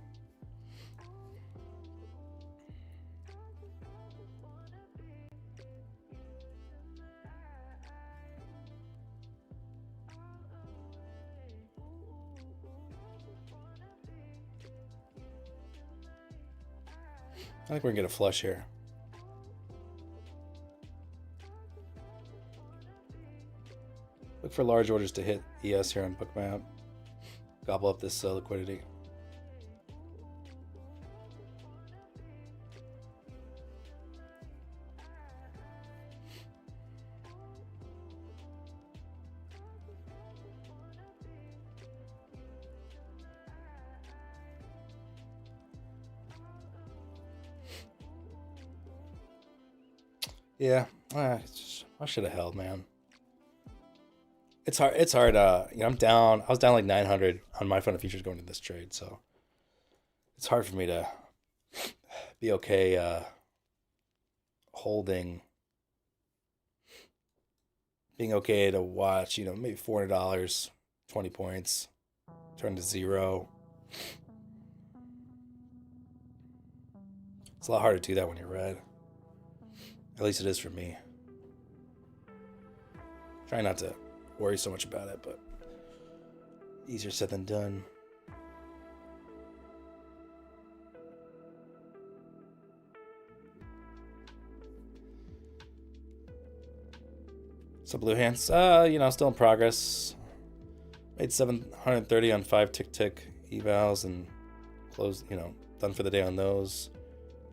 think we're gonna get a flush here. Look for large orders to hit ES here on Bookmap. Gobble up this liquidity. Yeah, I should have held, man. It's hard. It's hard. You know, I'm down. I was down like 900 on my fund of futures going to this trade, so it's hard for me to be okay holding, being okay to watch. You know, maybe $400, 20 points, turn to zero. It's a lot harder to do that when you're red. At least it is for me. Try not to worry so much about it, but easier said than done. So blue hands, you know, still in progress. Made 730 on 5 tick evals and closed, you know, done for the day on those.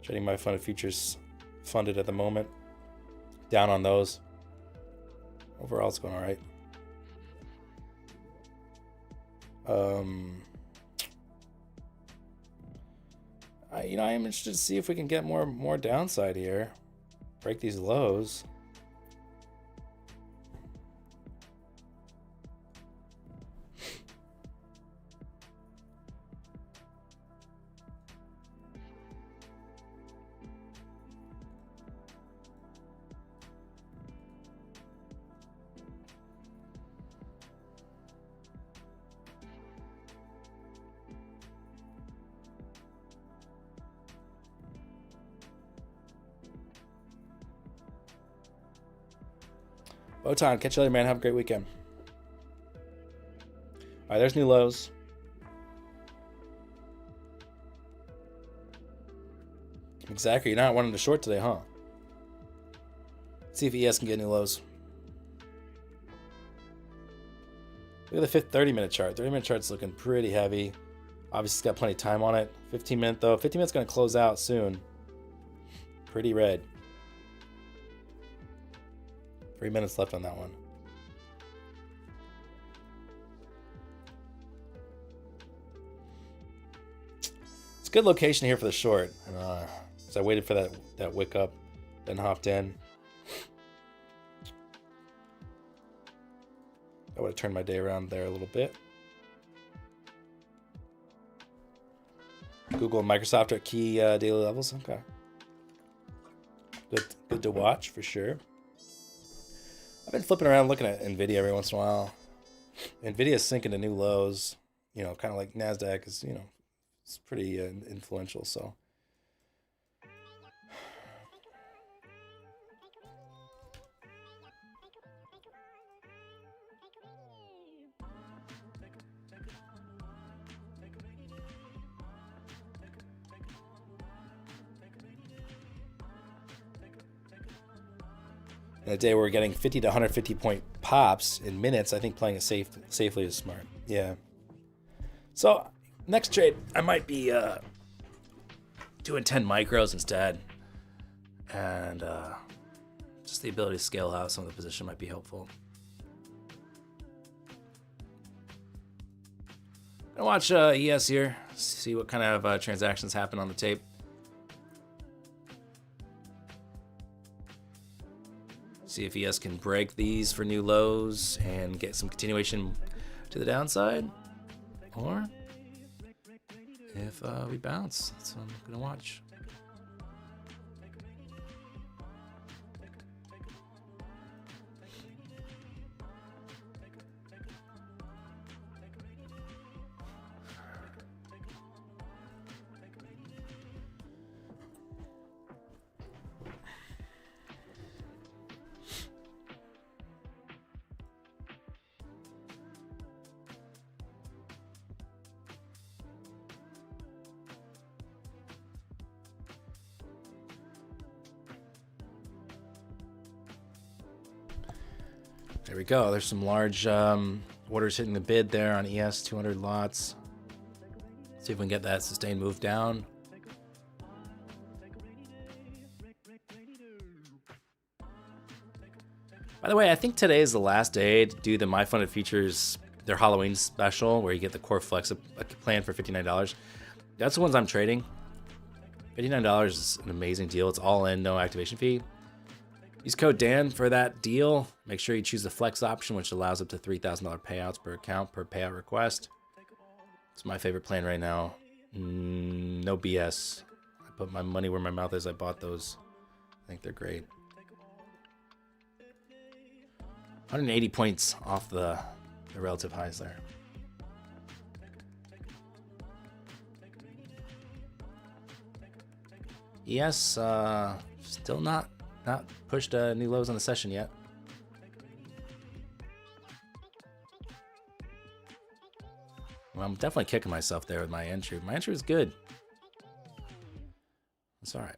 Trading my fund of futures funded at the moment. Down on those. Overall, it's going all right. You know, I am interested to see if we can get more downside here. Break these lows. Botan, catch you later, man. Have a great weekend. All right, there's new lows. Exactly. You're not wanting to short today, huh? Let's see if ES can get new lows. Look at the 30-minute chart. 30-minute chart's looking pretty heavy. Obviously, it's got plenty of time on it. 15-minute, though. 15 minutes going to close out soon. Pretty red. 3 minutes left on that one. It's a good location here for the short. So I waited for that wick up, then hopped in. I would have turned my day around there a little bit. Google and Microsoft are key daily levels. Okay. Good to watch for sure. I've been flipping around looking at NVIDIA every once in a while. NVIDIA's sinking to new lows, you know, kind of like NASDAQ is, you know, it's pretty influential, so. In a day where we're getting 50 to 150 point pops in minutes, I think playing it safely is smart. Yeah. So next trade, I might be doing 10 micros instead, and just the ability to scale out some of the position might be helpful. I'm gonna watch ES here, see what kind of transactions happen on the tape. See if ES can break these for new lows and get some continuation to the downside, or if we bounce. That's what I'm gonna watch. There we go. There's some large orders hitting the bid there on ES, 200 lots. See if we can get that sustained move down. By the way, I think today is the last day to do the My Funded Futures, their Halloween special, where you get the Core Flex plan for $59. That's the ones I'm trading. $59 is an amazing deal. It's all in, no activation fee. Use code Dan for that deal. Make sure you choose the flex option, which allows up to $3,000 payouts per account per payout request. It's my favorite plan right now. No BS. I put my money where my mouth is. I bought those. I think they're great. 180 points off the relative highs there. Yes, still not pushed new lows on the session yet. Well, I'm definitely kicking myself there with my entry. My entry was good. It's all right.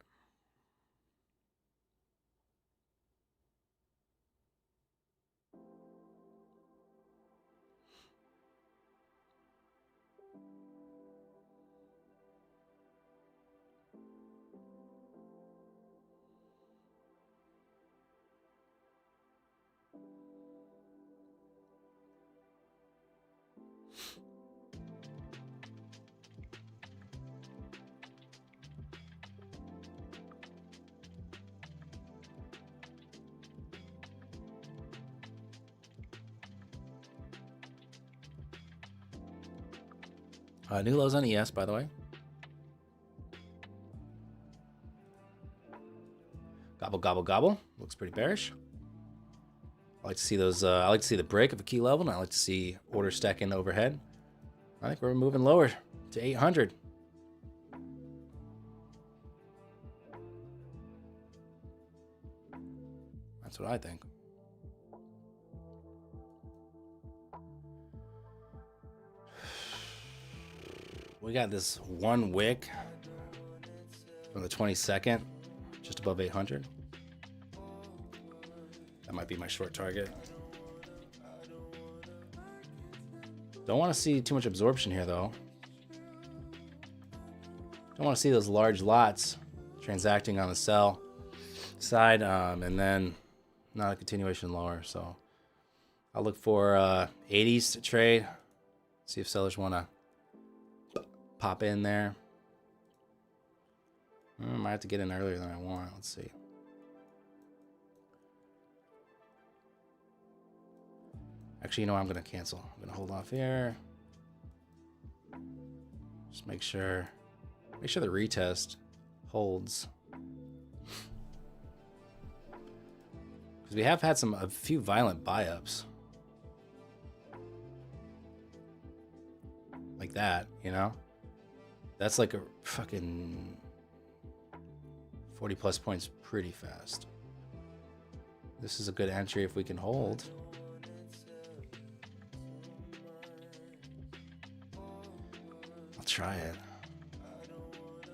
New lows on ES, by the way. Gobble, gobble, gobble. Looks pretty bearish. I like to see those. I like to see the break of a key level, and I like to see order stacking overhead. I think we're moving lower to 800. That's what I think. We got this one wick from the 22nd, just above 800. That might be my short target. Don't want to see too much absorption here, though. Don't want to see those large lots transacting on the sell side, and then not a continuation lower. So I'll look for 80s to trade. See if sellers want to pop in there. I might have to get in earlier than I want. Let's see. Actually, you know what? I'm going to cancel. I'm going to hold off here. Just make sure the retest holds. Because we have had a few violent buy-ups. Like that, you know? That's like a fucking 40 plus points pretty fast. This is a good entry if we can hold. I'll try it.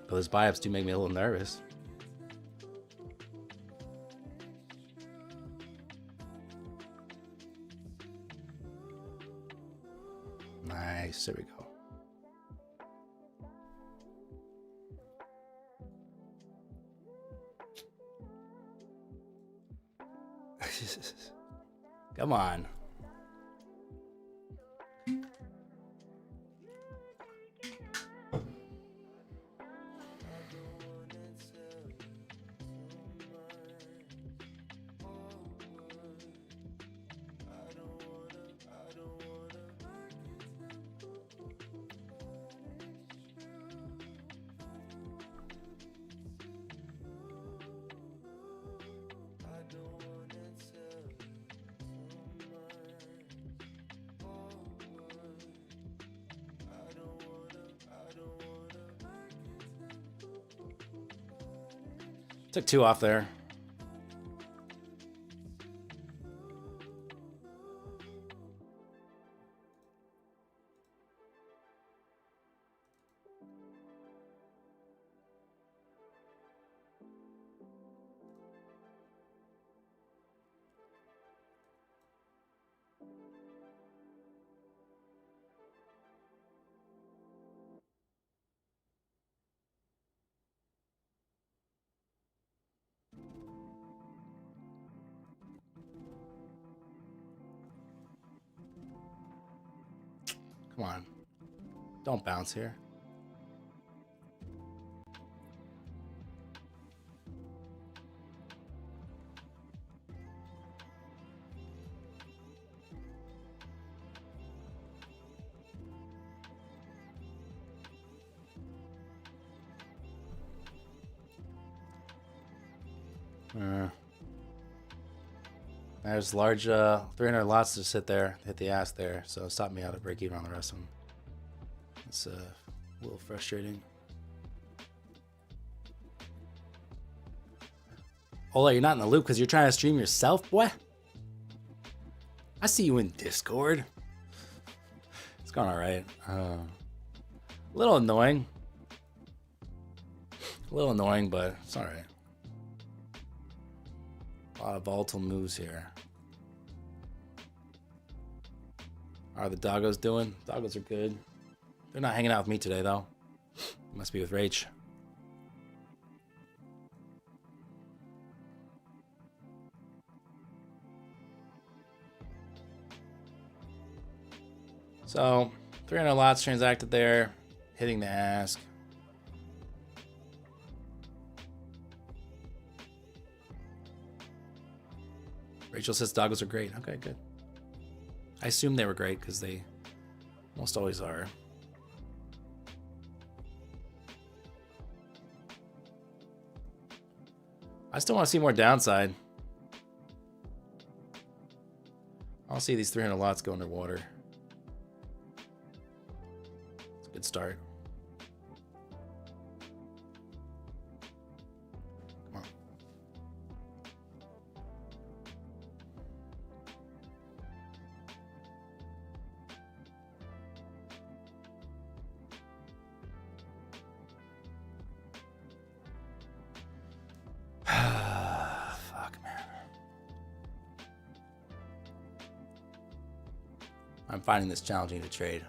But those buy-ups do make me a little nervous. Nice, there we go. Come on. Took two off there. Come on. Don't bounce here. There's large 300 lots to sit there, hit the ass there, so stop me out at break even on the rest of them. It's a little frustrating. Ola, you're not in the loop because you're trying to stream yourself, boy. I see you in Discord. It's going all right. A little annoying. But it's all right. A lot of volatile moves here. How are the doggos doing? Doggos are good. They're not hanging out with me today, though. Must be with Rach. So, 300 lots transacted there, hitting the ask. Rachel says doggos are great. Okay, good. I assume they were great because they most always are. I still want to see more downside. I'll see these 300 lots go underwater. It's a good start. Come on. Fuck, man. I'm finding this challenging to trade.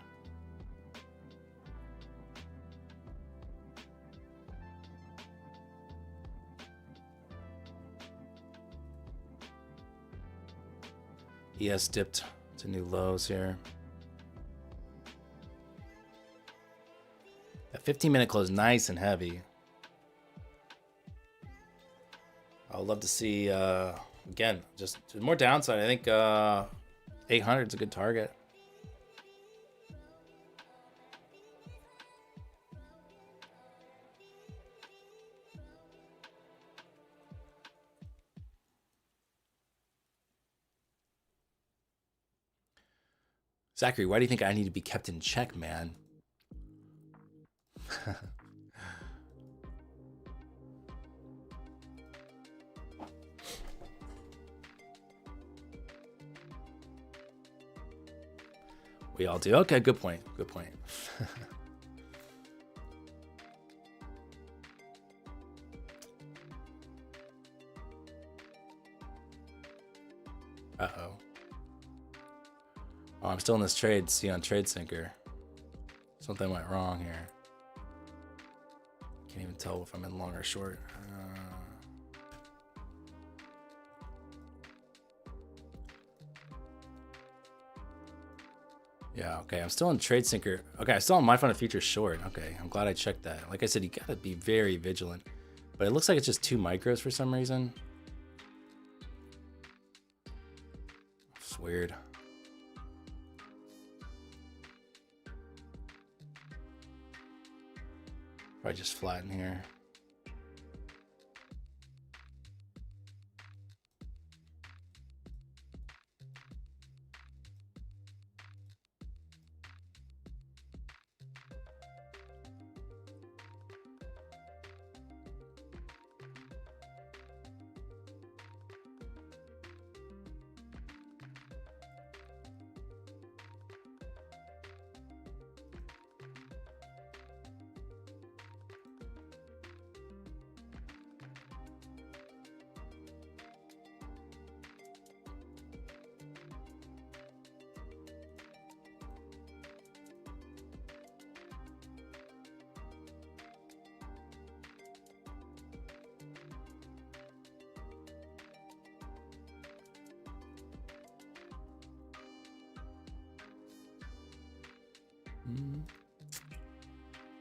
ES dipped to new lows here. That 15-minute close, nice and heavy. I would love to see, again, just more downside. I think 800 is a good target. Zachary, why do you think I need to be kept in check, man? We all do. Okay, good point. Good point. Uh-oh. Oh, I'm still in this trade. See on TradeSync. Something went wrong here. Can't even tell if I'm in long or short. Yeah, okay. I'm still in TradeSync. Okay, I'm still on My Fund of Futures short. Okay, I'm glad I checked that. Like I said, you gotta be very vigilant. But it looks like it's just 2 micros for some reason. It's weird. Probably just flatten here.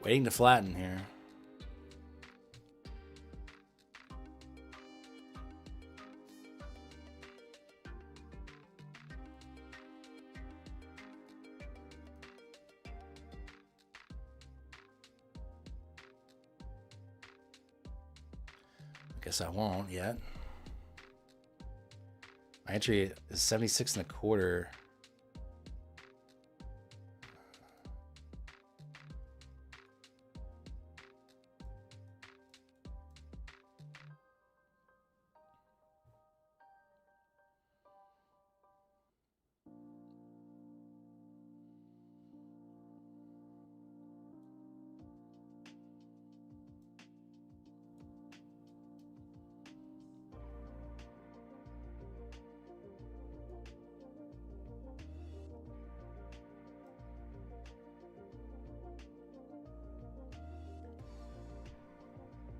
Waiting to flatten here. I guess I won't yet. My entry is 76 and a quarter.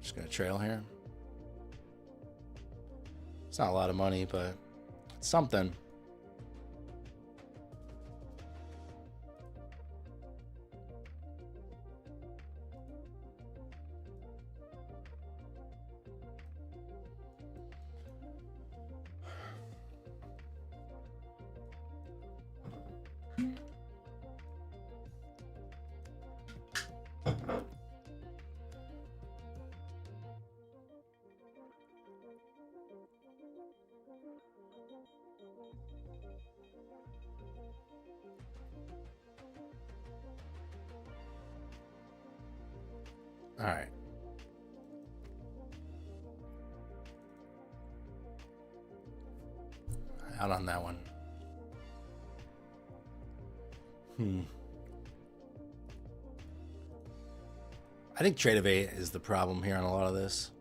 Just gonna trail here. It's not a lot of money, but it's something. All right. Out on that one. I think Trade of 8 is the problem here on a lot of this.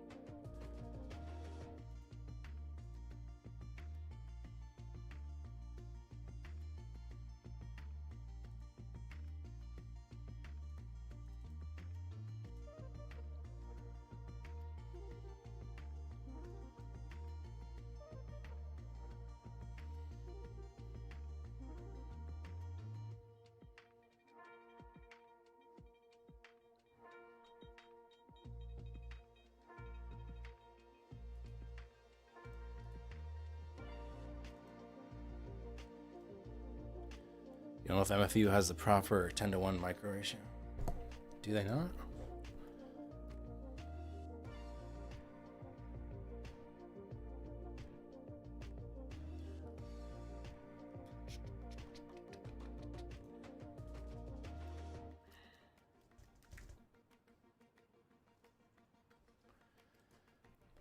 You don't know if MFU has the proper 10-to-1 micro ratio. Do they not?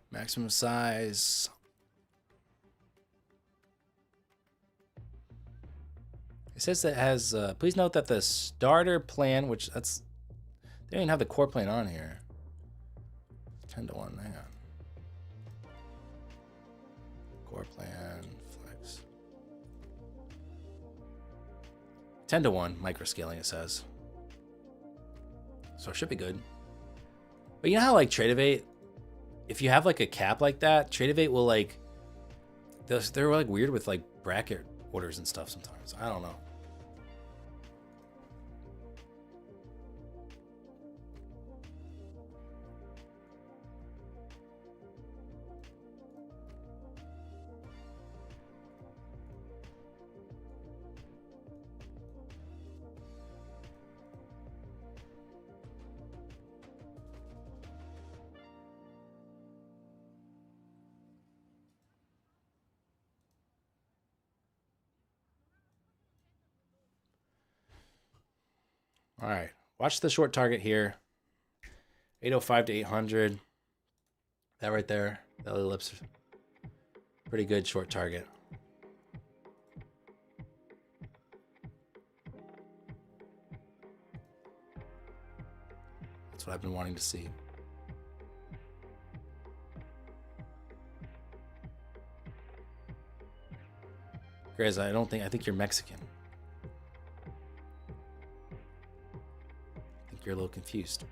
Maximum size. It says that it has, please note that the starter plan, which that's, they don't even have the core plan on here. 10-to-1, hang on. Core plan, flex. 10-to-1 micro scaling, it says. So it should be good. But you know how like Trade of 8, if you have like a cap like that, Trade of 8 will like, they're like weird with like bracket orders and stuff sometimes. I don't know. All right, watch the short target here. 805 to 800. That right there, belly lips, pretty good short target. That's what I've been wanting to see. Grizz, I think you're Mexican. You're a little confused.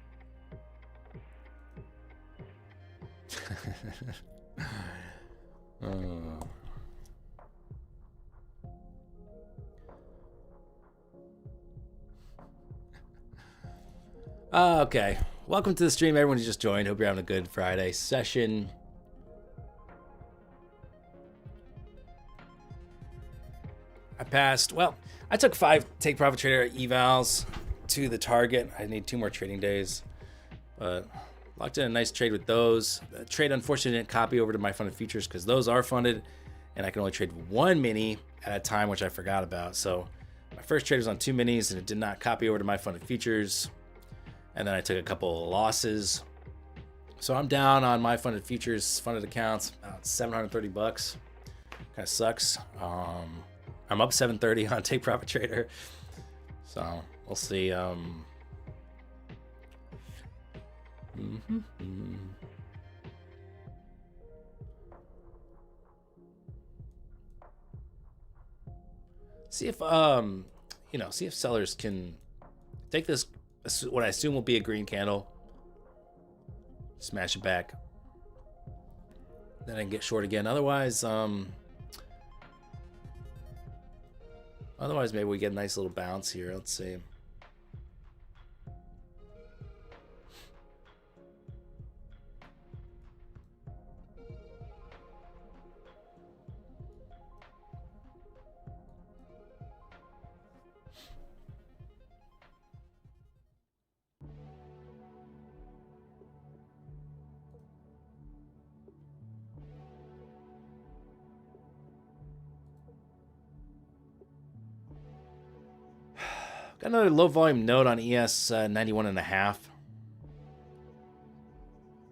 Okay, welcome to the stream, everyone who just joined. Hope you're having a good Friday session. I passed, well, I took 5 Take Profit Trader evals to the target. I need 2 more trading days, but locked in a nice trade with those. The trade unfortunately didn't copy over to my funded futures because those are funded, and I can only trade one mini at a time, which I forgot about. So my first trade was on 2 minis, and it did not copy over to my funded futures. And then I took a couple of losses. So I'm down on my funded futures, funded accounts, about $730. Kind of sucks. I'm up 730 on Take Profit Trader. So we'll see. See if see if sellers can take this, what I assume will be a green candle, smash it back, then I can get short again. Otherwise maybe we get a nice little bounce here. Let's see. Got another low volume node on ES 91.5.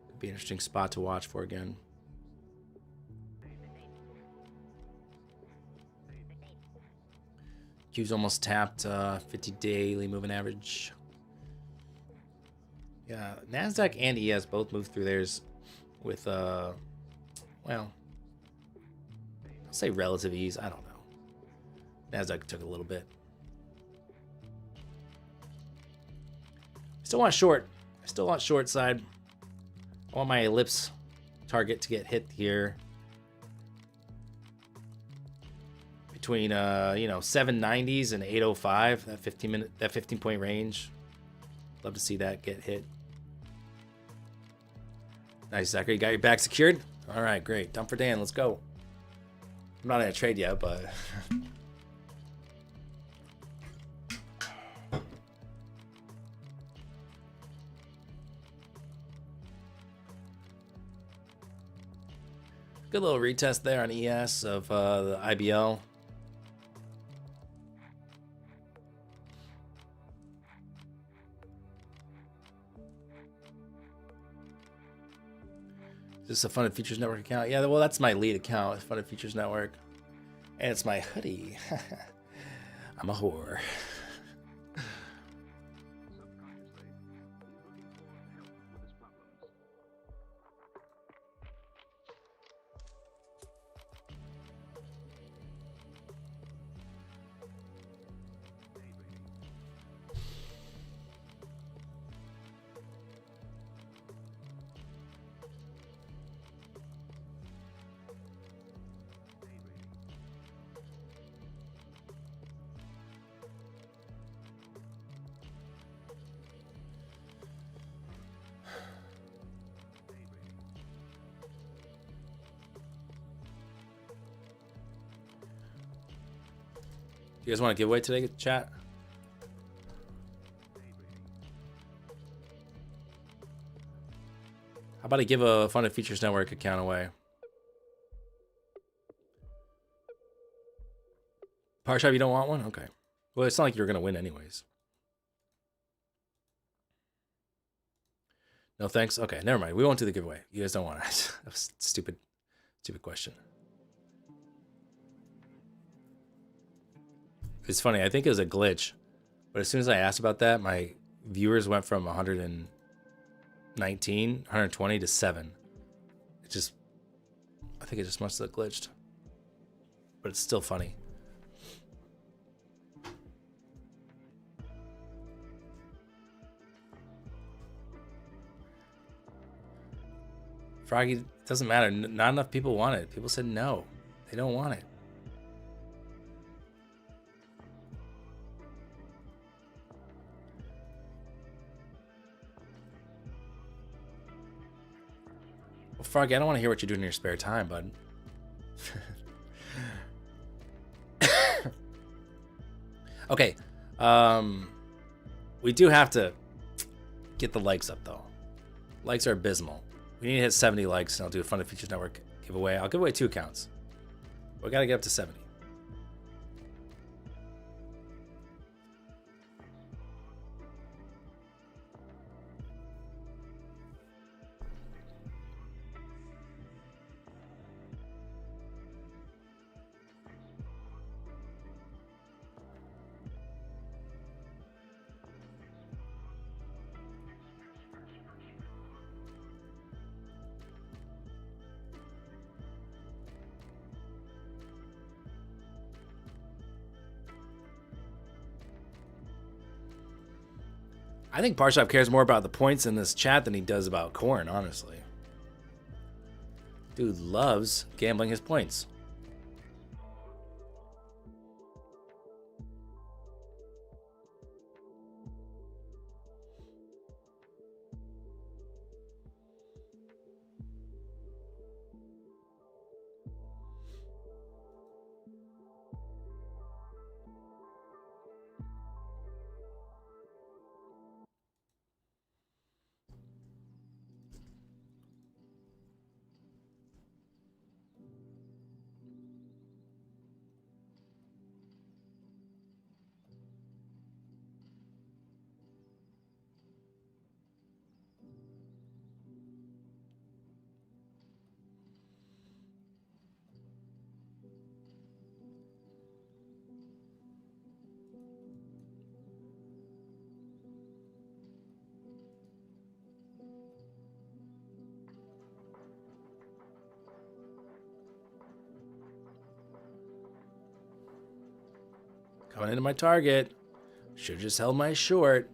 Could be an interesting spot to watch for again. Q's almost tapped 50 daily moving average. Yeah, NASDAQ and ES both moved through theirs with well, I'll say relative ease. I don't know. NASDAQ took a little bit. Still want short. I still want short side. I want my ellipse target to get hit here between 790s and 805. That 15 point range. Love to see that get hit. Nice, Zachary. You got your back secured? All right, great. Dump for Dan. Let's go. I'm not in a trade yet, but good little retest there on ES of the IBL. Is this a Funded Futures Network account? Yeah, well, that's my lead account, Funded Futures Network. And it's my hoodie. I'm a whore. You guys want a giveaway today, chat? How about I give a Funded Futures Network account away? Parshab, you don't want one? Okay. Well, it's not like you're going to win anyways. No thanks? Okay, never mind. We won't do the giveaway. You guys don't want it. That was a stupid question. It's funny. I think it was a glitch. But as soon as I asked about that, my viewers went from 120 to 7. I think it just must have glitched. But it's still funny. Froggy, it doesn't matter. Not enough people want it. People said no. They don't want it. Well, Froggy, I don't want to hear what you're doing in your spare time, bud. Okay. We do have to get the likes up, though. Likes are abysmal. We need to hit 70 likes, and I'll do a Funded Futures Network giveaway. I'll give away 2 accounts. We got to get up to 70. I think Parshop cares more about the points in this chat than he does about corn, honestly. Dude loves gambling his points. Coming into my target. Should have just held my short.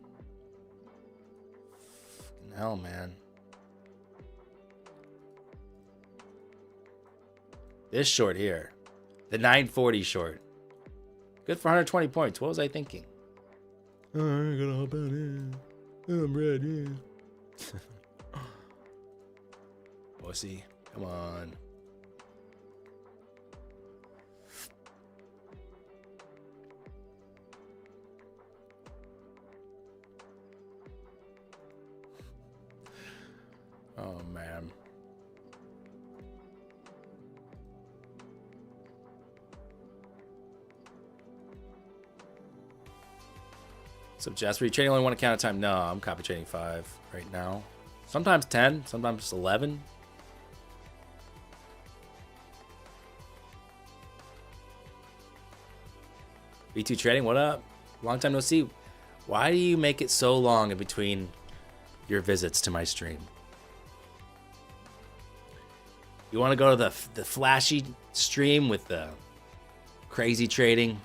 Fucking hell, man. This short here. The 940 short. Good for 120 points. What was I thinking? Oh, I'm gonna hop out in. I'm ready. Pussy. Come on. Oh, man. So, Jasper, you trading only one account at a time? No, I'm copy trading 5 right now. Sometimes 10, sometimes 11. V2 Trading, what up? Long time no see. Why do you make it so long in between your visits to my stream? You want to go to the flashy stream with the crazy trading?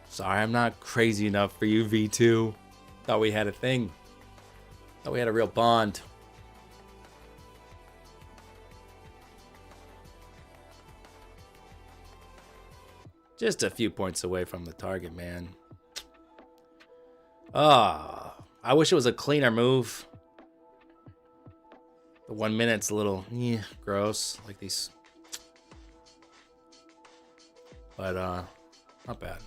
Sorry, I'm not crazy enough for you, V2. Thought we had a thing. Thought we had a real bond. Just a few points away from the target, man. Ah, I wish it was a cleaner move. The 1 minute's a little gross, like these. But not bad.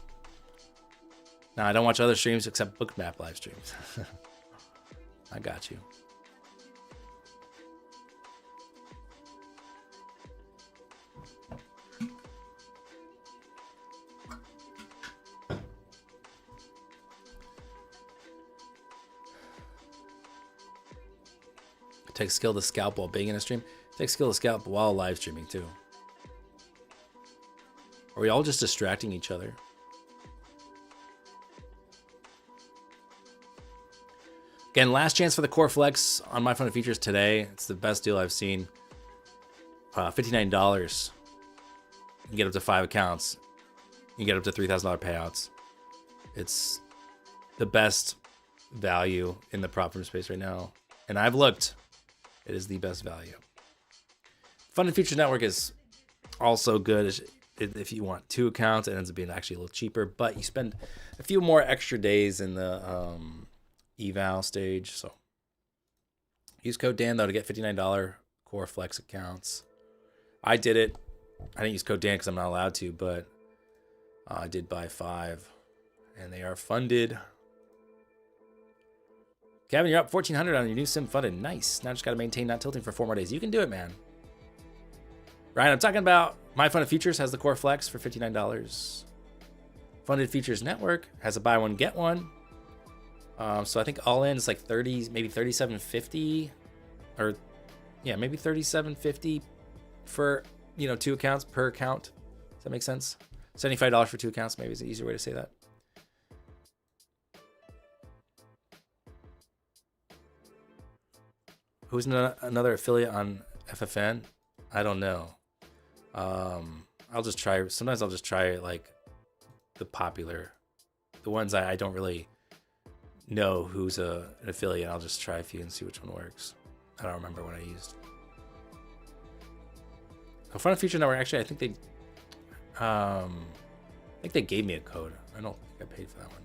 Now I don't watch other streams except Bookmap live streams. I got you. It takes skill to scalp while being in a stream. It takes skill to scalp while live streaming too. Are we all just distracting each other? Again, last chance for the Core Flex on My Fun Features today. It's the best deal I've seen. $59. You can get up to 5 accounts. You can get up to $3,000 payouts. It's the best value in the prop firm space right now. And I've looked. It is the best value. Fun and Features Network is also good. If you want 2 accounts, it ends up being actually a little cheaper. But you spend a few more extra days in the eval stage. So use code Dan though to get $59 Core Flex accounts. I did it. I didn't use code Dan because I'm not allowed to, but I did buy 5 and they are funded. Kevin, you're up 1,400 on your new sim funded. Nice. Now just got to maintain not tilting for 4 more days. You can do it, man. Ryan, I'm talking about My Funded Futures has the Core Flex for $59. Funded Futures Network has a buy one get one. So I think all in is like 30, maybe 37.50, or yeah, maybe 37.50 for 2 accounts per account. Does that make sense? $75 for 2 accounts maybe is an easier way to say that. Who's another affiliate on FFN? I don't know. I'll just try. Sometimes I'll just try like the popular, the ones I don't really know who's an affiliate. I'll just try a few and see which one works. I don't remember what I used. Funded Future Network. Actually, I think they gave me a code. I don't think I paid for that one.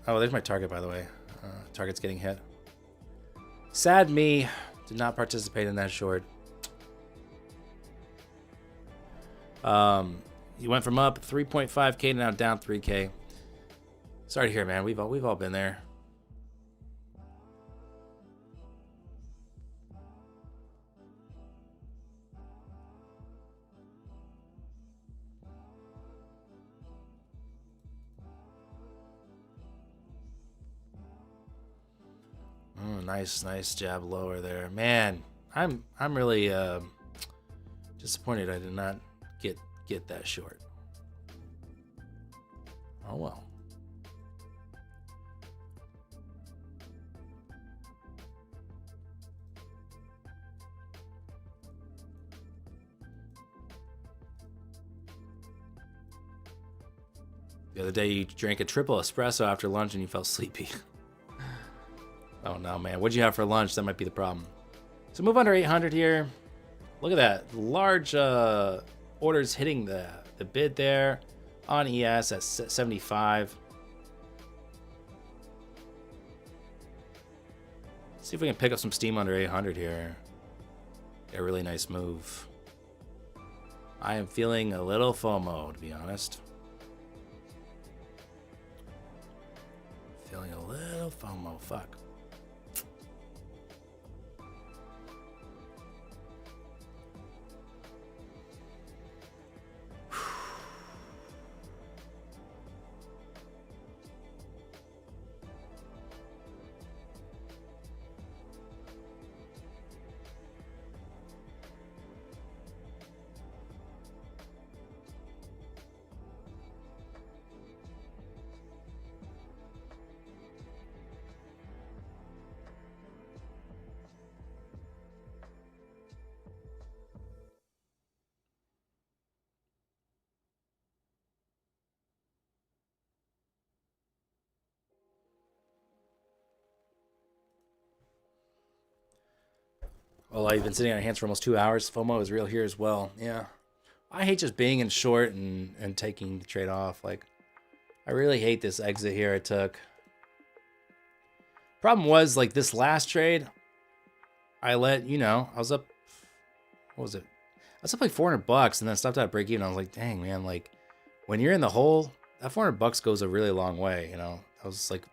Oh, there's my target, by the way. Target's getting hit. Sad me. Did not participate in that short. You went from up 3.5K to now down 3K. Sorry to hear, man. We've all been there. Nice jab lower there, man. I'm really disappointed I did not get that short. Oh well. The other day you drank a triple espresso after lunch and you felt sleepy. Oh no, man. What'd you have for lunch? That might be the problem. So move under 800 here. Look at that. Large orders hitting the bid there on ES at 75. See if we can pick up some steam under 800 here. A really nice move. I am feeling a little FOMO, to be honest. Feeling a little FOMO. Fuck. Well, I've been sitting on hands for almost 2 hours. FOMO is real here as well. Yeah. I hate just being in short and taking the trade off. Like, I really hate this exit here I took. Problem was, like, this last trade, I was up, what was it? I was up like $400 and then stopped at break even. I was like, dang, man, like, when you're in the hole, that $400 goes a really long way, I was like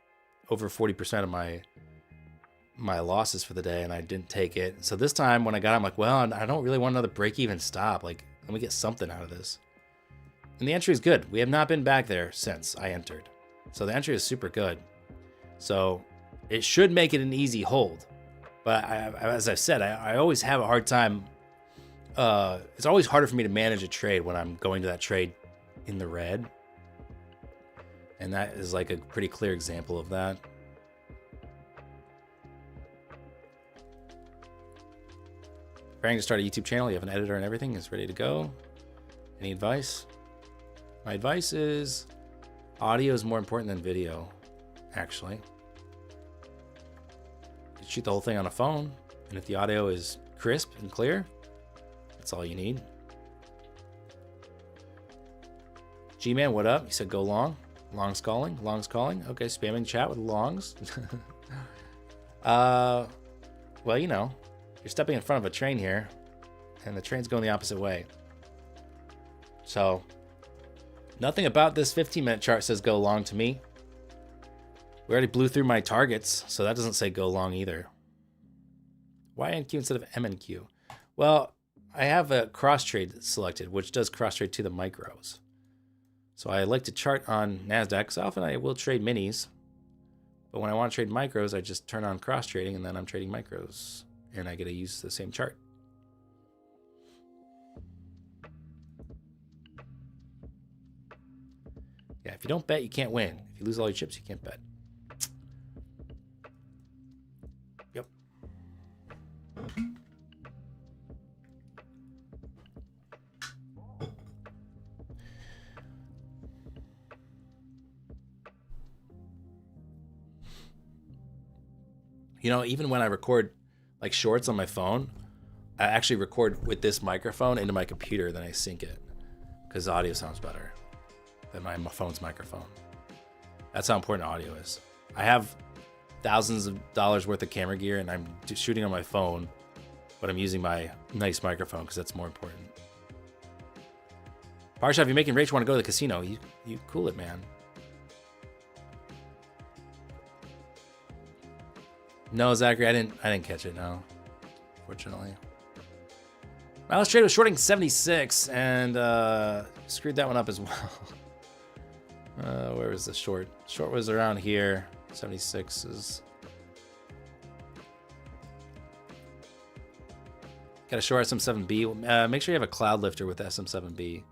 over 40% of my losses for the day, and I didn't take it. So this time when I got it, I'm like, well, I don't really want another break-even stop. Like, let me get something out of this. And the entry is good. We have not been back there since I entered. So the entry is super good. So it should make it an easy hold. But as I've said, I always have a hard time. It's always harder for me to manage a trade when I'm going to that trade in the red. And that is like a pretty clear example of that. Preparing to start a YouTube channel, you have an editor and everything, is ready to go. Any advice? My advice is audio is more important than video, actually. You can shoot the whole thing on a phone, and if the audio is crisp and clear, that's all you need. G-Man, what up? He said go long. Longs calling. Longs calling. Okay, spamming chat with longs. Well, you know, you're stepping in front of a train here, and the train's going the opposite way. So, nothing about this 15-minute chart says go long to me. We already blew through my targets, so that doesn't say go long either. Why NQ instead of MNQ? Well, I have a cross trade selected, which does cross trade to the micros. So I like to chart on NASDAQ, so often I will trade minis. But when I want to trade micros, I just turn on cross trading, and then I'm trading micros. And I get to use the same chart. Yeah, if you don't bet, you can't win. If you lose all your chips, you can't bet. Yep. You know, even when I record like shorts on my phone, I actually record with this microphone into my computer, then I sync it because the audio sounds better than my phone's microphone. That's how important audio is. I have thousands of dollars worth of camera gear and I'm shooting on my phone, but I'm using my nice microphone because that's more important. Parsha, if you're making Rach want to go to the casino, you cool it, man. No, Zachary, I didn't catch it, no. Fortunately. My last trade was shorting 76 and screwed that one up as well. Where was the short? Short was around here. 76 is. Got a short SM7B. Make sure you have a cloud lifter with SM7B.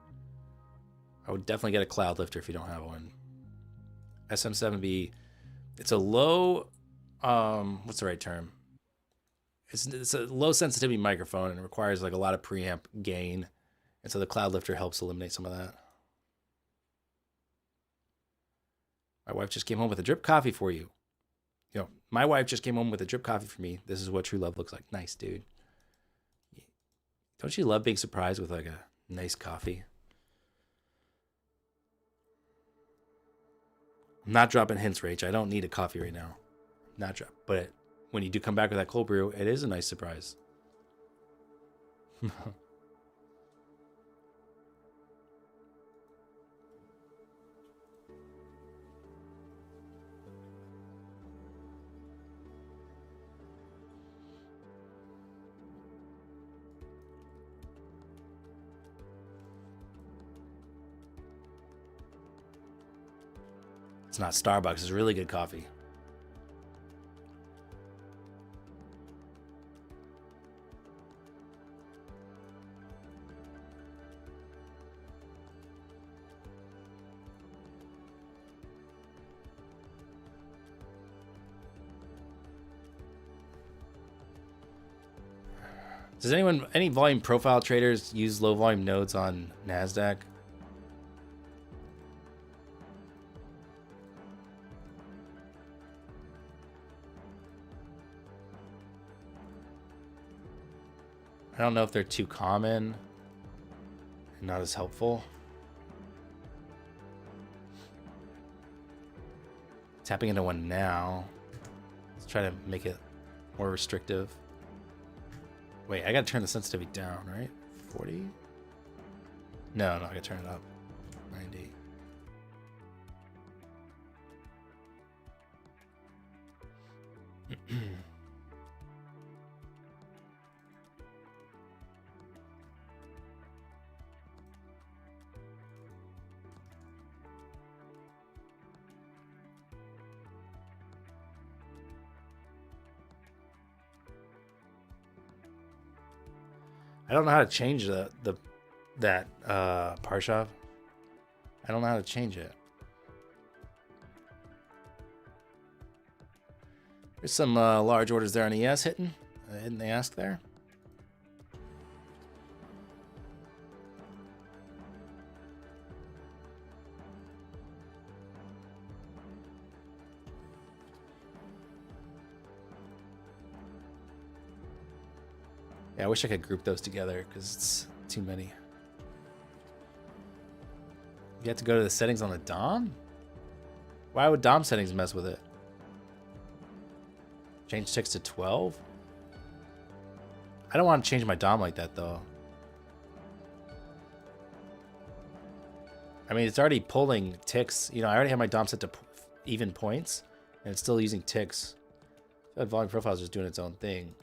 I would definitely get a cloud lifter if you don't have one. SM7B. It's a low. What's the right term? It's a low sensitivity microphone and it requires like a lot of preamp gain, and so the cloud lifter helps eliminate some of that. My wife just came home with a drip coffee for you. You know, my wife just came home with a drip coffee for me. This is what true love looks like. Nice, dude. Don't you love being surprised with like a nice coffee? I'm not dropping hints, Rach. I don't need a coffee right now. Not drop. But when you do come back with that cold brew, it is a nice surprise. It's not Starbucks. It's really good coffee. Does any volume profile traders use low volume nodes on NASDAQ? I don't know if they're too common and not as helpful. Tapping into one now. Let's try to make it more restrictive. Wait, I gotta turn the sensitivity down, right? 40? No, I gotta turn it up. 90. I don't know how to change that Parshav. I don't know how to change it. There's some large orders there on ES hitting the ask there. Yeah, I wish I could group those together because it's too many. You have to go to the settings on the DOM? Why would DOM settings mess with it? Change ticks to 12? I don't want to change my Dom like that, though. I mean, it's already pulling ticks. You know, I already have my Dom set to even points, and it's still using ticks. That volume profile is just doing its own thing.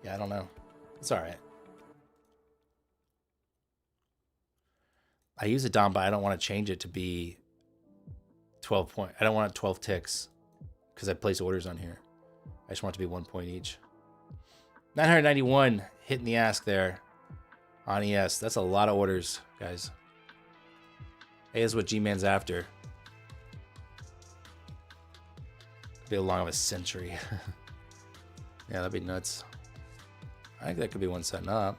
Yeah, I don't know. It's all right. I use a Dom, but I don't want to change it to be 12 point. I don't want 12 ticks because I place orders on here. I just want it to be 1 point each. 991 hitting the ask there on ES. That's a lot of orders, guys. Hey, is what G-Man's after. Could be a long of a century. Yeah, that'd be nuts. I think that could be one setting up.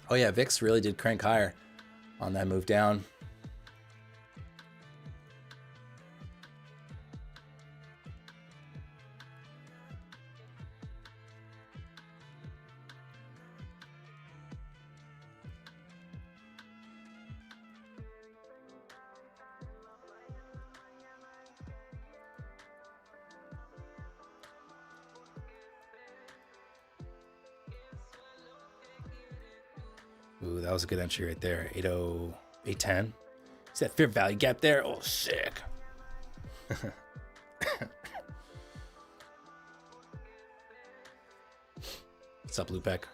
Oh yeah, VIX really did crank higher on that move down. Ooh, that was a good entry right there. 80, 810. See that fair value gap there? Oh, sick. What's up, Lupek?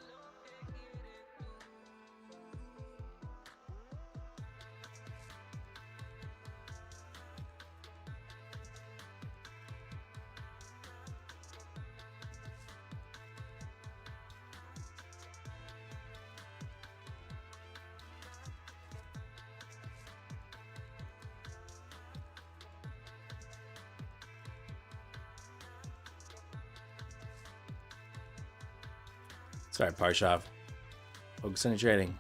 Sorry, Parshav. Focus on your trading.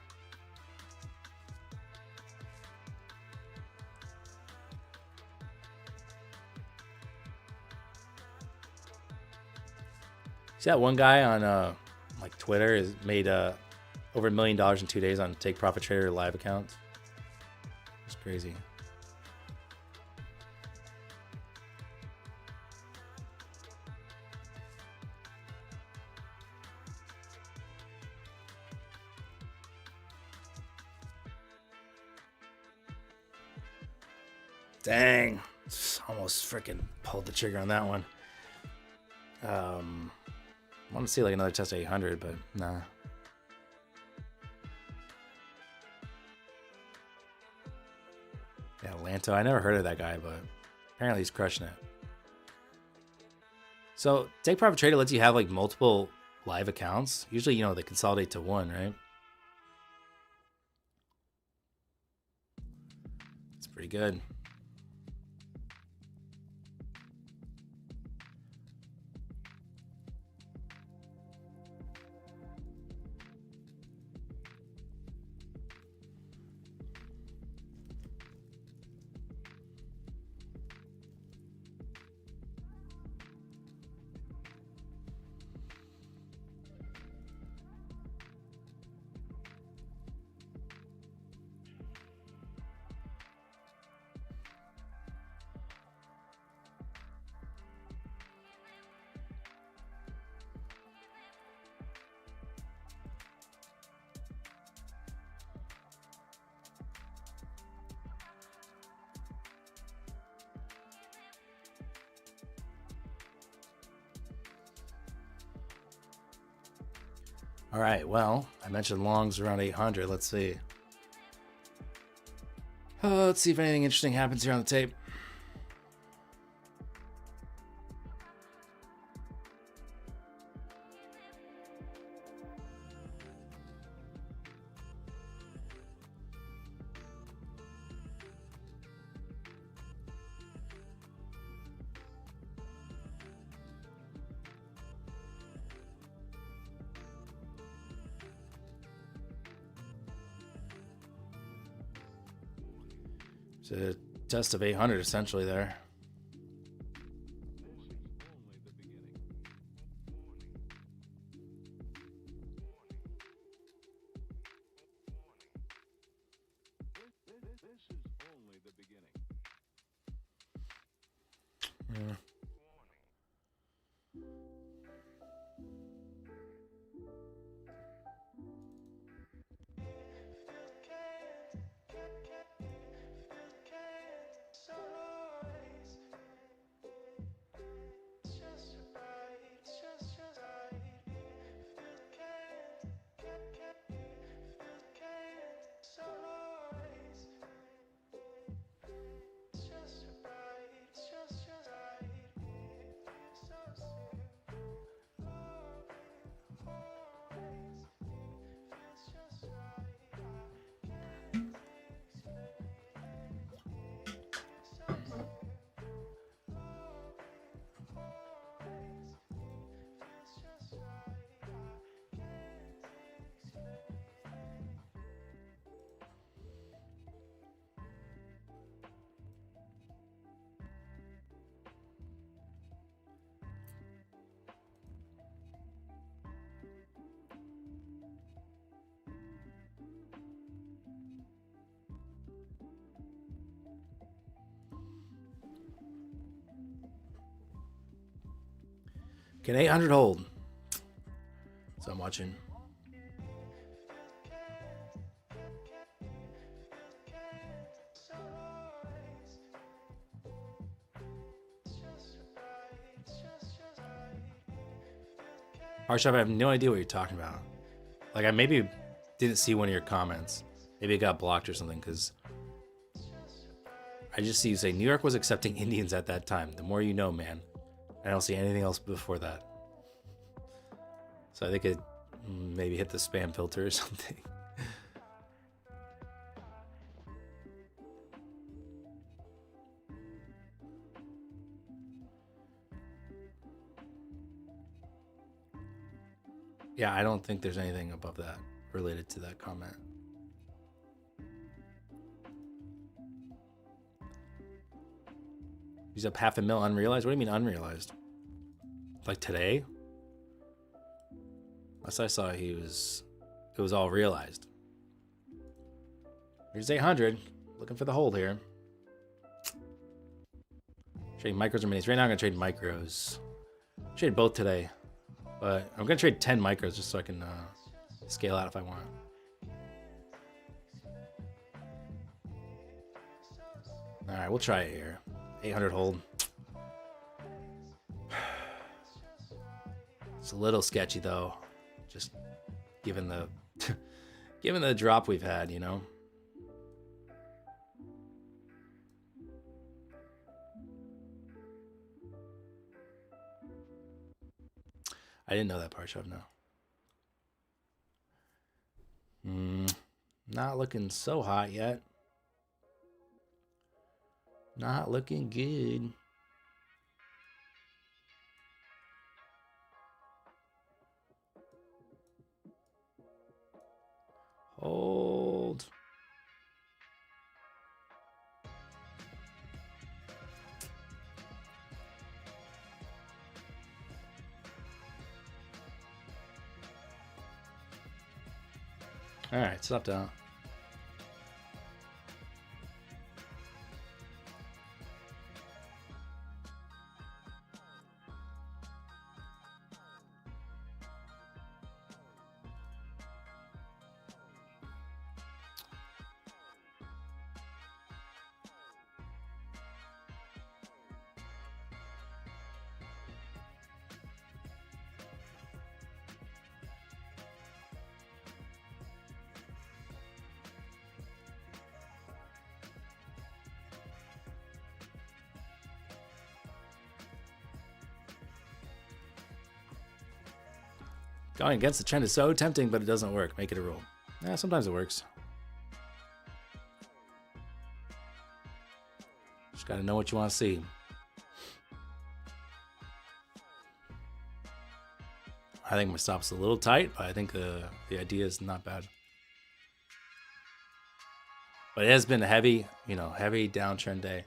See that one guy on like Twitter has made over $1 million in 2 days on Take Profit Trader live accounts. It's crazy. Dang. Almost freaking pulled the trigger on that one. I want to see like another test 800, but nah. Yeah, Lanto. I never heard of that guy, but apparently he's crushing it. So Take Profit Trader lets you have like multiple live accounts. Usually, you know, they consolidate to one, right? It's pretty good. All right, well, I mentioned longs around 800. Let's see. Let's see if anything interesting happens here on the tape. It's a test of 800 essentially there. Yeah. Can 800 hold? So I'm watching. Harshab, I have no idea what you're talking about. Like, I maybe didn't see one of your comments. Maybe it got blocked or something, because I just see you say New York was accepting Indians at that time. The more you know, man. I don't see anything else before that. So I think it maybe hit the spam filter or something. Yeah, I don't think there's anything above that related to that comment. He's up $500,000 unrealized? What do you mean unrealized? Like today? Last I saw it was all realized. Here's 800. Looking for the hold here. Trading micros or minis. Right now I'm gonna trade micros. Trade both today. But I'm gonna trade 10 micros just so I can scale out if I want. Alright, we'll try it here. 800 hold. It's a little sketchy though. Just given the given the drop we've had, you know. I didn't know that Parshav, no. Not looking so hot yet. Not looking good. Hold. All right, stop down. Going against the trend is so tempting, but it doesn't work. Make it a rule. Yeah, sometimes it works. Just gotta know what you want to see. I think my stop's a little tight, but I think the idea is not bad. But it has been a heavy, heavy downtrend day.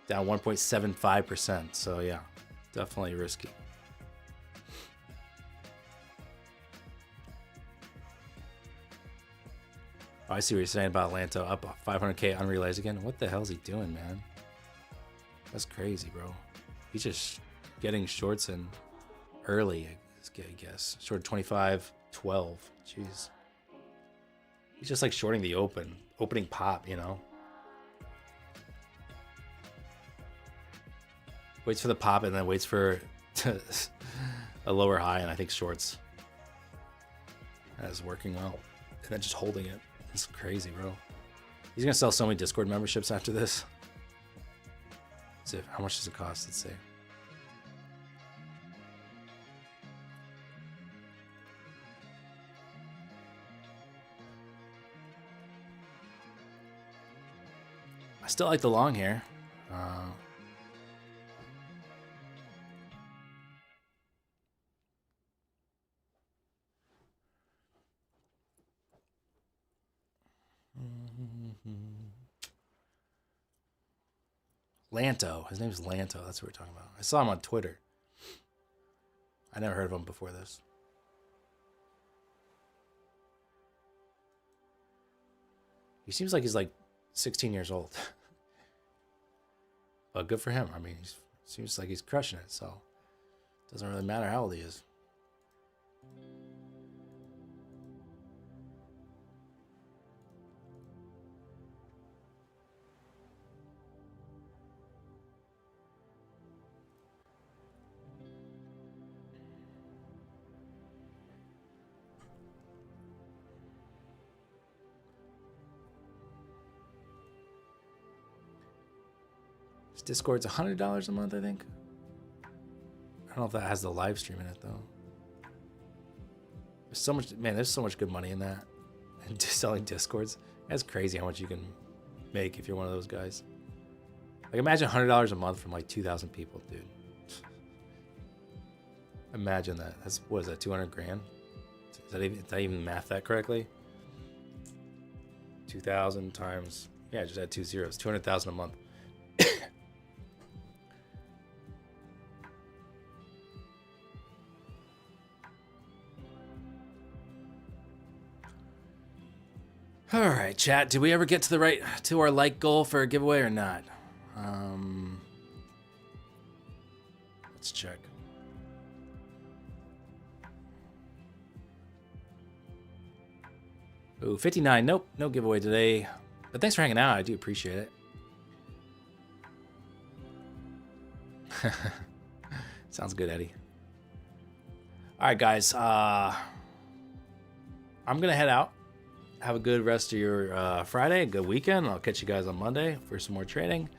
Down 1.75%. So yeah, definitely risky. Oh, I see what you're saying about Lanto. Up 500K unrealized again. What the hell is he doing, man? That's crazy, bro. He's just getting shorts in early, I guess. Short 25, 12. Jeez. He's just like shorting the opening pop, Waits for the pop and then waits for a lower high, and I think shorts. That is working well. And then just holding it. It's crazy, bro. He's gonna sell so many Discord memberships after this. Let's see, how much does it cost? Let's see. I still like the long hair. Lanto. His name's Lanto. That's what we're talking about. I saw him on Twitter. I never heard of him before this. He seems like he's like 16 years old. But good for him. I mean, he seems like he's crushing it, so it doesn't really matter how old he is. Discord's $100 a month, I think. I don't know if that has the live stream in it though. There's so much, man. There's so much good money in that, and just selling Discords. That's crazy how much you can make if you're one of those guys. Like imagine $100 a month from like 2,000 people, dude. Imagine that. That's what is that? 200 grand? Did I even math that correctly? 2,000 times, yeah, just add 2 zeros. 200,000 a month. All right, chat. Did we ever get to our like goal for a giveaway or not? Let's check. Ooh, 59. Nope, no giveaway today. But thanks for hanging out. I do appreciate it. Sounds good, Eddie. All right, guys. I'm gonna head out. Have a good rest of your Friday, a good weekend. I'll catch you guys on Monday for some more trading.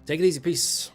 Take it easy. Peace.